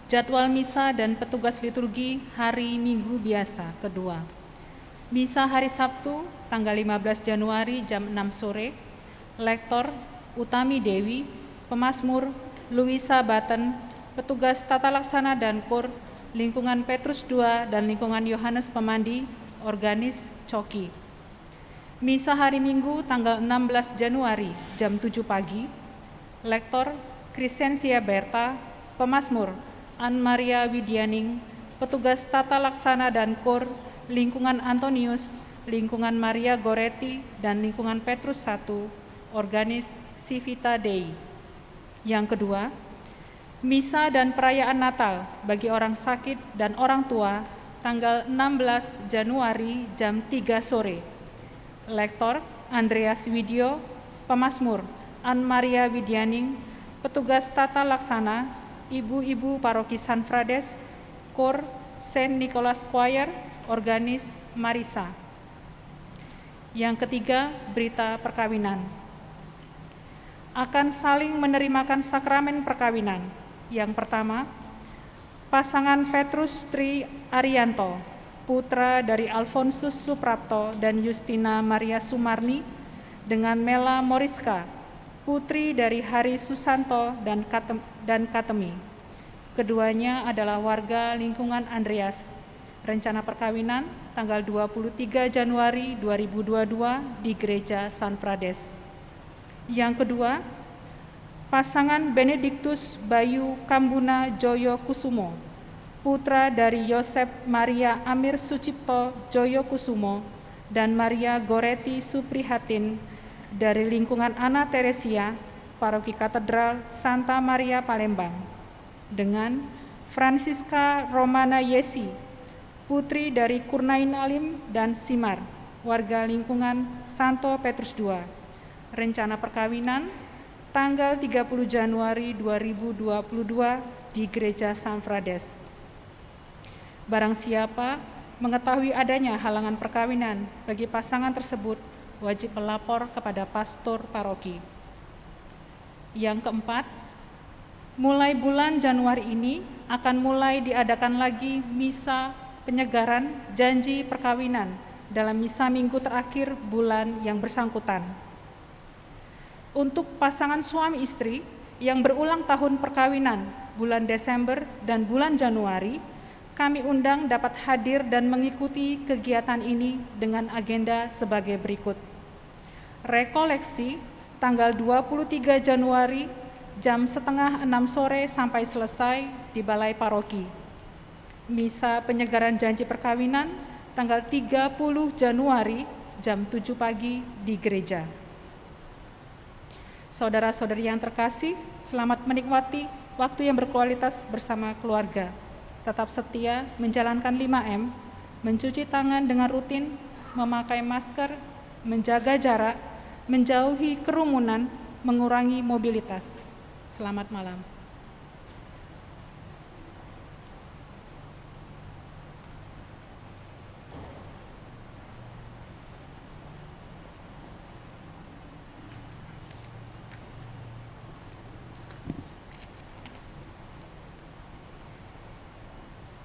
jadwal misa dan petugas liturgi hari Minggu biasa. Kedua, misa hari Sabtu tanggal 15 Januari jam 6 sore, Lektor Utami Dewi, Pemazmur Luisa Baten, petugas tata laksana dan kor, lingkungan Petrus II dan lingkungan Yohanes Pemandi, organis Coki. Misa hari Minggu tanggal 16 Januari jam 7 pagi, Lektor Crescentia Berta, Pemazmur Ann Maria Widianing, petugas tata laksana dan kor, lingkungan Antonius, lingkungan Maria Goretti dan lingkungan Petrus I, organis Civita Dei. Yang kedua, misa dan perayaan Natal bagi orang sakit dan orang tua tanggal 16 Januari jam 3 sore. Lektor Andreas Widyo, Pemazmur Ann Maria Widianing, petugas tata laksana Ibu-ibu Paroki San Frades, Kor Saint Nicholas Choir, organis Marisa. Yang ketiga, berita perkawinan. Akan saling menerimakan sakramen perkawinan. Yang pertama, pasangan Petrus Tri Arianto, putra dari Alfonsus Suprapto dan Justina Maria Sumarni, dengan Mela Moriska, putri dari Hari Susanto dan Katemi. Keduanya adalah warga lingkungan Andreas. Rencana perkawinan tanggal 23 Januari 2022 di Gereja San Frades. Yang kedua, pasangan Benediktus Bayu Kambuna Joyo Kusumo, putra dari Yosep Maria Amir Sucipto Joyo Kusumo dan Maria Goretti Suprihatin dari lingkungan Ana Teresia, Paroki Katedral Santa Maria Palembang, dengan Francisca Romana Yesi, putri dari Kurnain Alim dan Simar, warga lingkungan Santo Petrus II. Rencana perkawinan tanggal 30 Januari 2022 di Gereja San Frades. Barang siapa mengetahui adanya halangan perkawinan bagi pasangan tersebut, wajib melapor kepada pastor paroki. Yang keempat, mulai bulan Januari ini akan mulai diadakan lagi misa penyegaran janji perkawinan dalam misa minggu terakhir bulan yang bersangkutan. Untuk pasangan suami istri yang berulang tahun perkawinan bulan Desember dan bulan Januari, kami undang dapat hadir dan mengikuti kegiatan ini dengan agenda sebagai berikut. Rekoleksi tanggal 23 Januari jam 5:30 sore sampai selesai di Balai Paroki. Misa penyegaran janji perkawinan tanggal 30 Januari jam 7 pagi di gereja. Saudara-saudari yang terkasih, selamat menikmati waktu yang berkualitas bersama keluarga. Tetap setia menjalankan 5M, mencuci tangan dengan rutin, memakai masker, menjaga jarak, menjauhi kerumunan, mengurangi mobilitas. Selamat malam.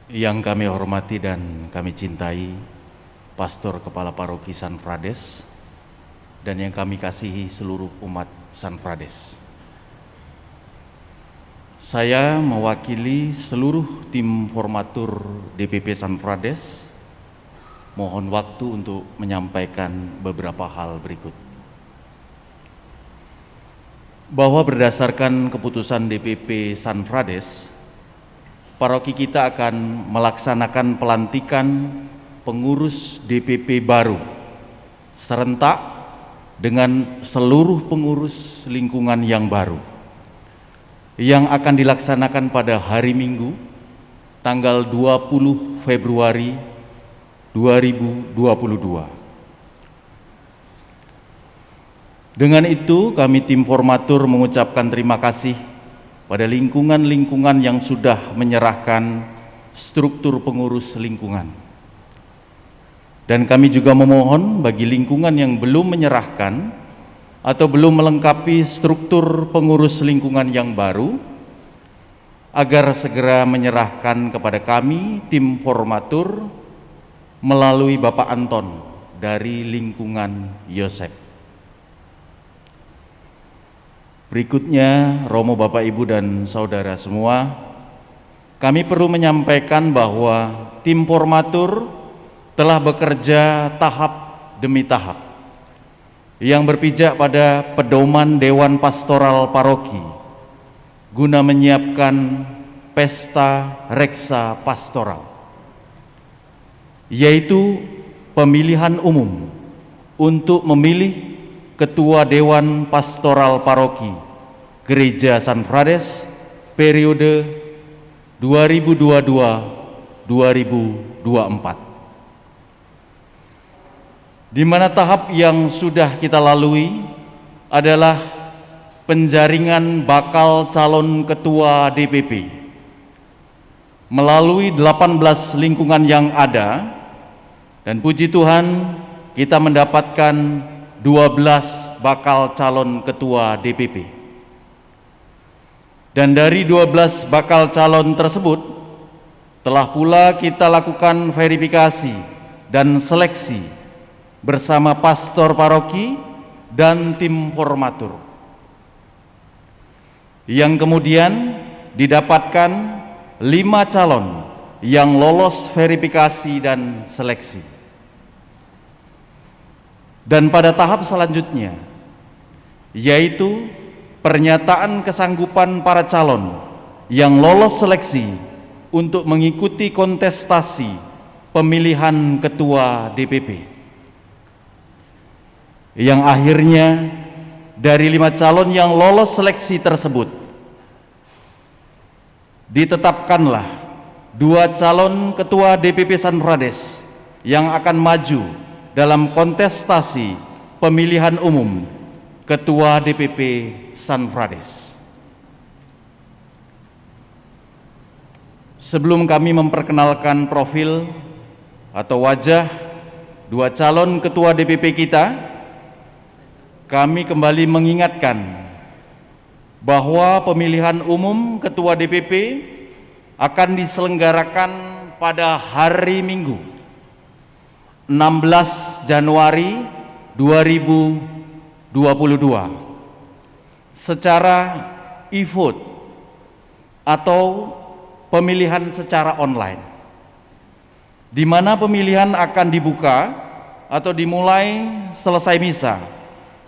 Yang kami hormati dan kami cintai, Pastor Kepala Paroki San Frades, dan yang kami kasihi seluruh umat San Frades. Saya mewakili seluruh tim formatur DPP San Frades, mohon waktu untuk menyampaikan beberapa hal berikut. Bahwa berdasarkan keputusan DPP San Frades, paroki kita akan melaksanakan pelantikan pengurus DPP baru serentak dengan seluruh pengurus lingkungan yang baru yang akan dilaksanakan pada hari Minggu tanggal 20 Februari 2022. Dengan itu kami tim Formatur mengucapkan terima kasih pada lingkungan-lingkungan yang sudah menyerahkan struktur pengurus lingkungan. Dan kami juga memohon bagi lingkungan yang belum menyerahkan atau belum melengkapi struktur pengurus lingkungan yang baru, agar segera menyerahkan kepada kami, tim Formatur, melalui Bapak Anton dari lingkungan Yosep. Berikutnya, Romo, Bapak, Ibu, dan Saudara semua, kami perlu menyampaikan bahwa tim Formatur telah bekerja tahap demi tahap yang berpijak pada pedoman Dewan Pastoral Paroki guna menyiapkan pesta reksa pastoral, yaitu pemilihan umum untuk memilih Ketua Dewan Pastoral Paroki Gereja San Frades periode 2022-2024. Di mana tahap yang sudah kita lalui adalah penjaringan bakal calon ketua DPP melalui 18 lingkungan yang ada, dan puji Tuhan kita mendapatkan 12 bakal calon ketua DPP. Dan dari 12 bakal calon tersebut telah pula kita lakukan verifikasi dan seleksi bersama pastor paroki dan tim Formatur, yang kemudian didapatkan 5 calon yang lolos verifikasi dan seleksi. Dan pada tahap selanjutnya, yaitu pernyataan kesanggupan para calon yang lolos seleksi untuk mengikuti kontestasi pemilihan ketua DPP, yang akhirnya dari 5 calon yang lolos seleksi tersebut ditetapkanlah 2 calon ketua DPP San Frades yang akan maju dalam kontestasi pemilihan umum ketua DPP San Frades. Sebelum kami memperkenalkan profil atau wajah 2 calon ketua DPP kita, kami kembali mengingatkan bahwa pemilihan umum ketua DPP akan diselenggarakan pada hari Minggu 16 Januari 2022 secara e-vote atau pemilihan secara online, di mana pemilihan akan dibuka atau dimulai selesai misa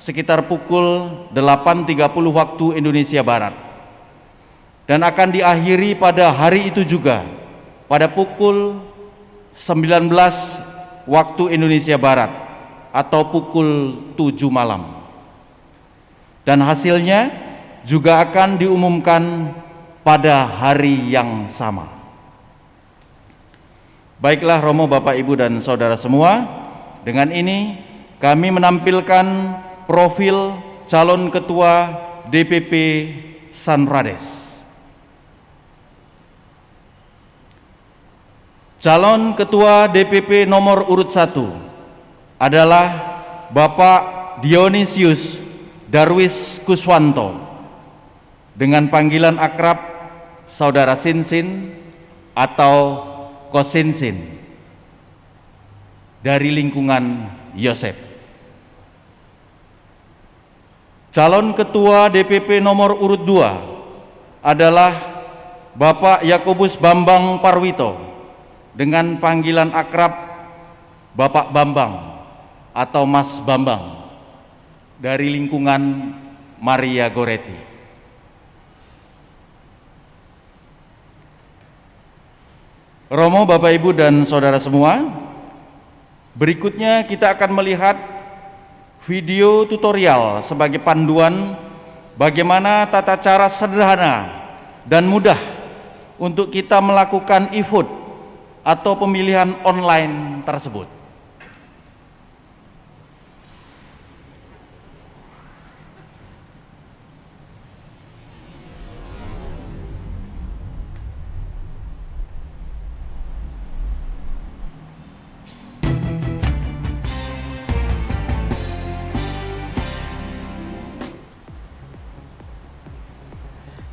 sekitar pukul 8.30 waktu Indonesia Barat, dan akan diakhiri pada hari itu juga pada pukul 19 waktu Indonesia Barat atau pukul 7 malam, dan hasilnya juga akan diumumkan pada hari yang sama. Baiklah Romo, Bapak, Ibu, dan Saudara semua, dengan ini kami menampilkan profil calon ketua DPP San Frades. Calon ketua DPP nomor urut 1 adalah Bapak Dionisius Darwis Kuswanto, dengan panggilan akrab Saudara Sinsin atau Kosinsin, dari lingkungan Yosep. Calon ketua DPP nomor urut 2 adalah Bapak Yakobus Bambang Parwito, dengan panggilan akrab Bapak Bambang atau Mas Bambang, dari lingkungan Maria Goretti. Romo, Bapak, Ibu, dan Saudara semua, berikutnya kita akan melihat video tutorial sebagai panduan bagaimana tata cara sederhana dan mudah untuk kita melakukan e-vote atau pemilihan online tersebut.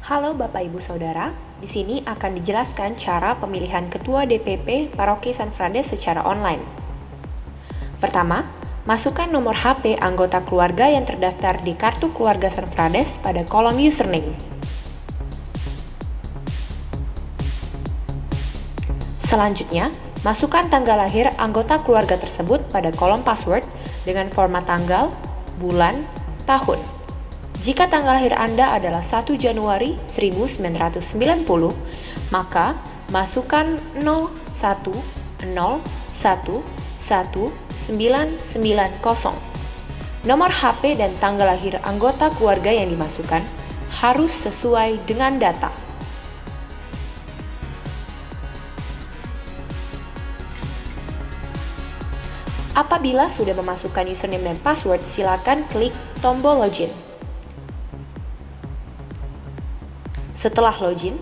Halo Bapak Ibu Saudara, di sini akan dijelaskan cara pemilihan Ketua DPP Paroki San Frades secara online. Pertama, masukkan nomor HP anggota keluarga yang terdaftar di Kartu Keluarga San Frades pada kolom username. Selanjutnya, masukkan tanggal lahir anggota keluarga tersebut pada kolom password dengan format tanggal, bulan, tahun. Jika tanggal lahir Anda adalah 1 Januari 1990, maka masukkan 01011990. Nomor HP dan tanggal lahir anggota keluarga yang dimasukkan harus sesuai dengan data. Apabila sudah memasukkan username dan password, silakan klik tombol login. Setelah login,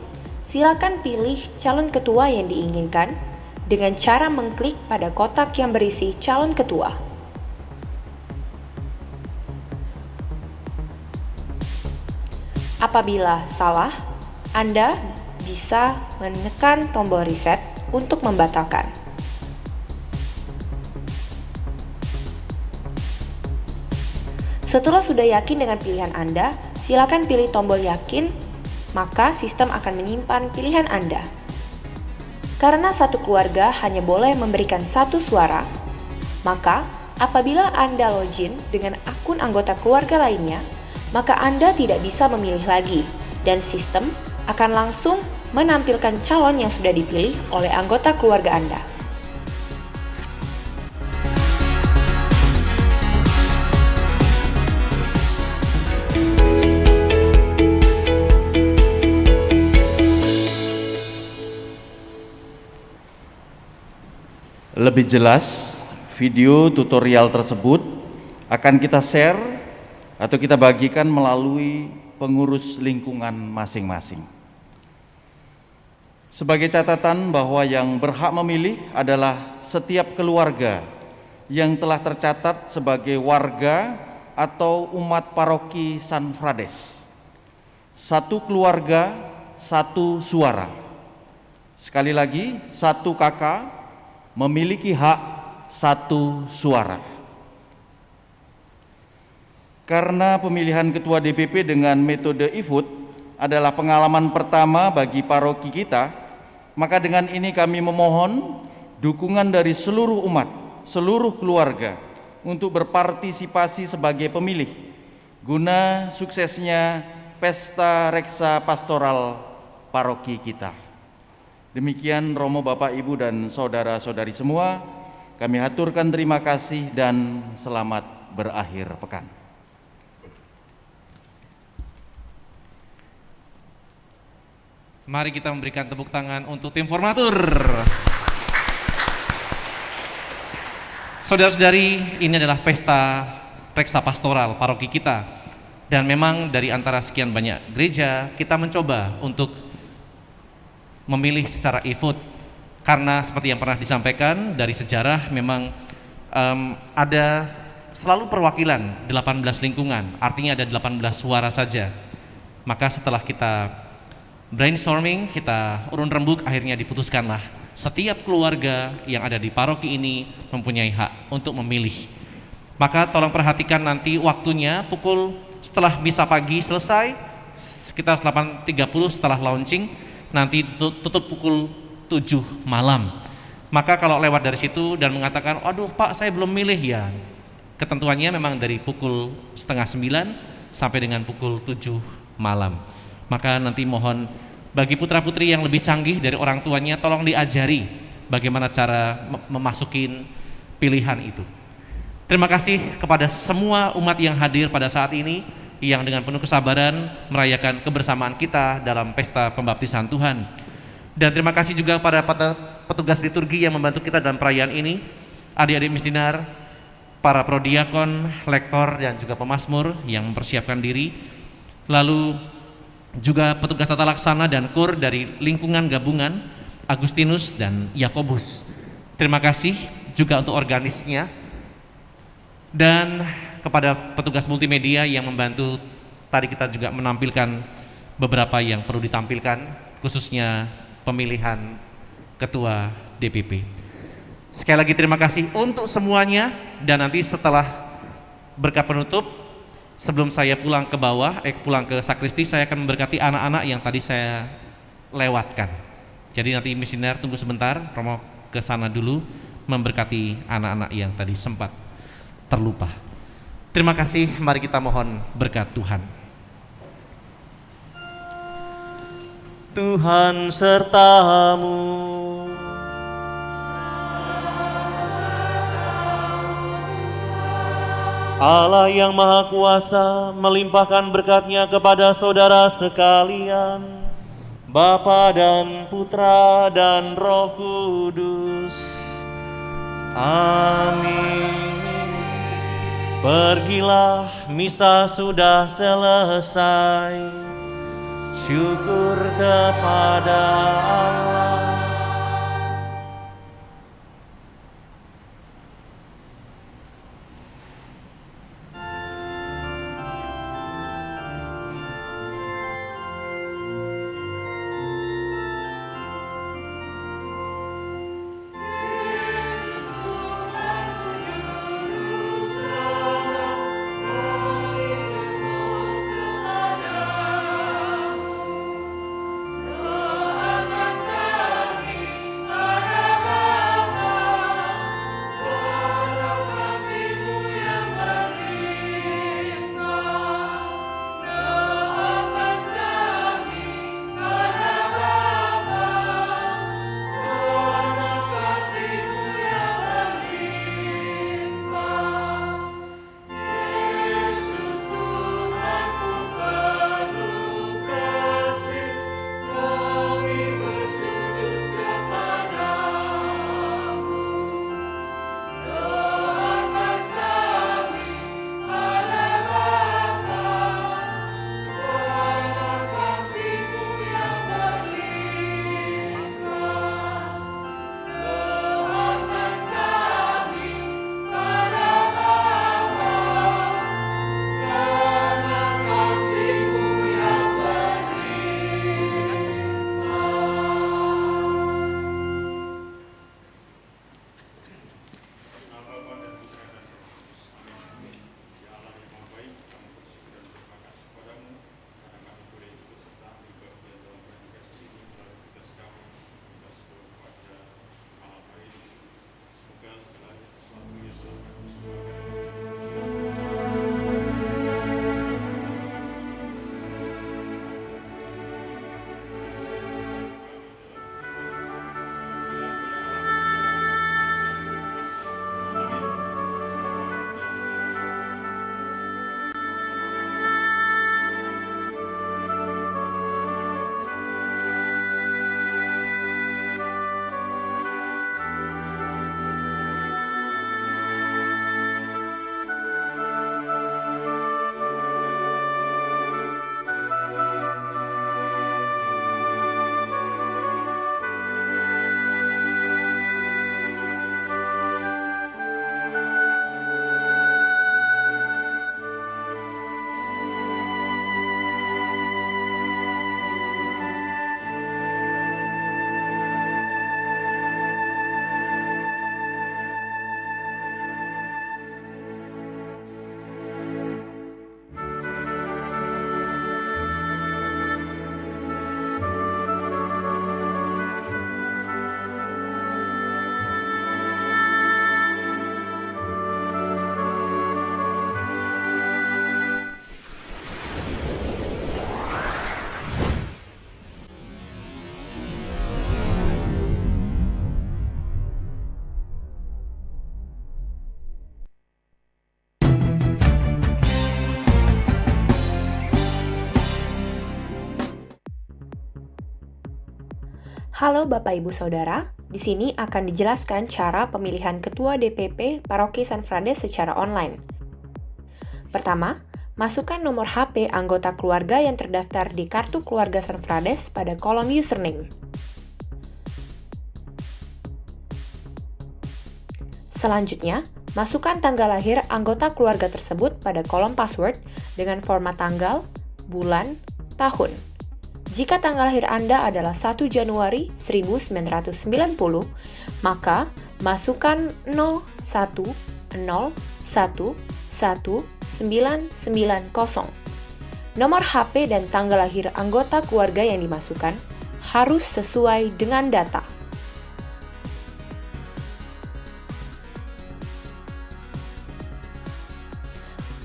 silakan pilih calon ketua yang diinginkan dengan cara mengklik pada kotak yang berisi calon ketua. Apabila salah, Anda bisa menekan tombol reset untuk membatalkan. Setelah sudah yakin dengan pilihan Anda, silakan pilih tombol yakin, maka sistem akan menyimpan pilihan Anda. Karena satu keluarga hanya boleh memberikan satu suara, maka apabila Anda login dengan akun anggota keluarga lainnya, maka Anda tidak bisa memilih lagi, dan sistem akan langsung menampilkan calon yang sudah dipilih oleh anggota keluarga Anda. Lebih jelas, video tutorial tersebut akan kita share atau kita bagikan melalui pengurus lingkungan masing-masing. Sebagai catatan bahwa yang berhak memilih adalah setiap keluarga yang telah tercatat sebagai warga atau umat paroki San Frades. Satu keluarga, satu suara. Sekali lagi, satu kakak memiliki hak satu suara. Karena pemilihan ketua DPP dengan metode e-vote adalah pengalaman pertama bagi paroki kita, maka dengan ini kami memohon dukungan dari seluruh umat, seluruh keluarga untuk berpartisipasi sebagai pemilih guna suksesnya Pesta Reksa Pastoral paroki kita. Demikian Romo, Bapak, Ibu, dan saudara-saudari semua, kami haturkan terima kasih dan selamat berakhir pekan. Mari kita memberikan tepuk tangan untuk tim formatur. Saudara-saudari, ini adalah Pesta Reksa Pastoral paroki kita. Dan memang dari antara sekian banyak gereja, kita mencoba untuk memilih secara e-vote, karena seperti yang pernah disampaikan dari sejarah memang ada selalu perwakilan 18 lingkungan, artinya ada 18 suara saja. Maka setelah kita brainstorming, kita urun rembuk, akhirnya diputuskanlah setiap keluarga yang ada di paroki ini mempunyai hak untuk memilih. Maka tolong perhatikan nanti waktunya setelah misa pagi selesai, sekitar 8.30 setelah launching, nanti tutup pukul 7 malam. Maka kalau lewat dari situ dan mengatakan, aduh Pak, saya belum milih, ya ketentuannya memang dari pukul 8:30 sampai dengan pukul 7 malam. Maka nanti mohon bagi putra-putri yang lebih canggih dari orang tuanya, tolong diajari bagaimana cara memasukin pilihan itu. Terima kasih kepada semua umat yang hadir pada saat ini, yang dengan penuh kesabaran merayakan kebersamaan kita dalam pesta pembaptisan Tuhan. Dan terima kasih juga pada petugas liturgi yang membantu kita dalam perayaan ini, adik-adik misdinar, para prodiakon, lektor, dan juga pemazmur yang mempersiapkan diri, lalu juga petugas tata laksana dan kur dari lingkungan gabungan Agustinus dan Yakobus. Terima kasih juga untuk organisnya, dan kepada petugas multimedia yang membantu tadi kita juga menampilkan beberapa yang perlu ditampilkan, khususnya pemilihan ketua DPP. Sekali lagi terima kasih untuk semuanya, dan nanti setelah berkat penutup, sebelum saya pulang ke bawah, pulang ke sakristi, saya akan memberkati anak-anak yang tadi saya lewatkan. Jadi nanti misioner tunggu sebentar, Romo ke sana dulu memberkati anak-anak yang tadi sempat terlupa. Terima kasih, mari kita mohon berkat Tuhan. Tuhan sertamu. Allah yang Maha Kuasa melimpahkan berkat-Nya kepada saudara sekalian, Bapa dan Putra dan Roh Kudus. Amin. Pergilah, misa sudah selesai. Syukur kepada Allah. Halo Bapak Ibu Saudara, di sini akan dijelaskan cara pemilihan Ketua DPP Paroki San Frades secara online. Pertama, masukkan nomor HP anggota keluarga yang terdaftar di kartu keluarga San Frades pada kolom username. Selanjutnya, masukkan tanggal lahir anggota keluarga tersebut pada kolom password dengan format tanggal, bulan, tahun. Jika tanggal lahir Anda adalah 1 Januari 1990, maka masukkan 01011990. Nomor HP dan tanggal lahir anggota keluarga yang dimasukkan harus sesuai dengan data.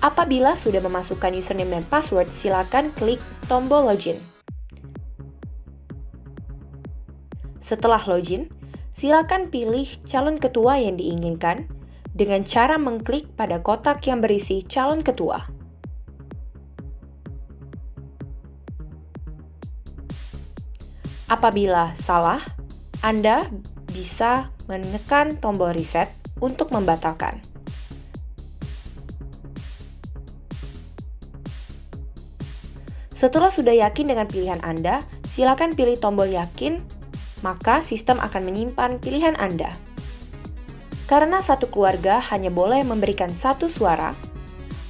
Apabila sudah memasukkan username dan password, silakan klik tombol login. Setelah login, silakan pilih calon ketua yang diinginkan dengan cara mengklik pada kotak yang berisi calon ketua. Apabila salah, Anda bisa menekan tombol reset untuk membatalkan. Setelah sudah yakin dengan pilihan Anda, silakan pilih tombol yakin, maka sistem akan menyimpan pilihan Anda. Karena satu keluarga hanya boleh memberikan satu suara,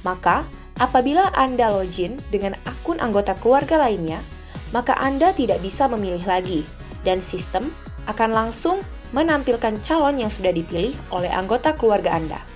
maka apabila Anda login dengan akun anggota keluarga lainnya, maka Anda tidak bisa memilih lagi, dan sistem akan langsung menampilkan calon yang sudah dipilih oleh anggota keluarga Anda.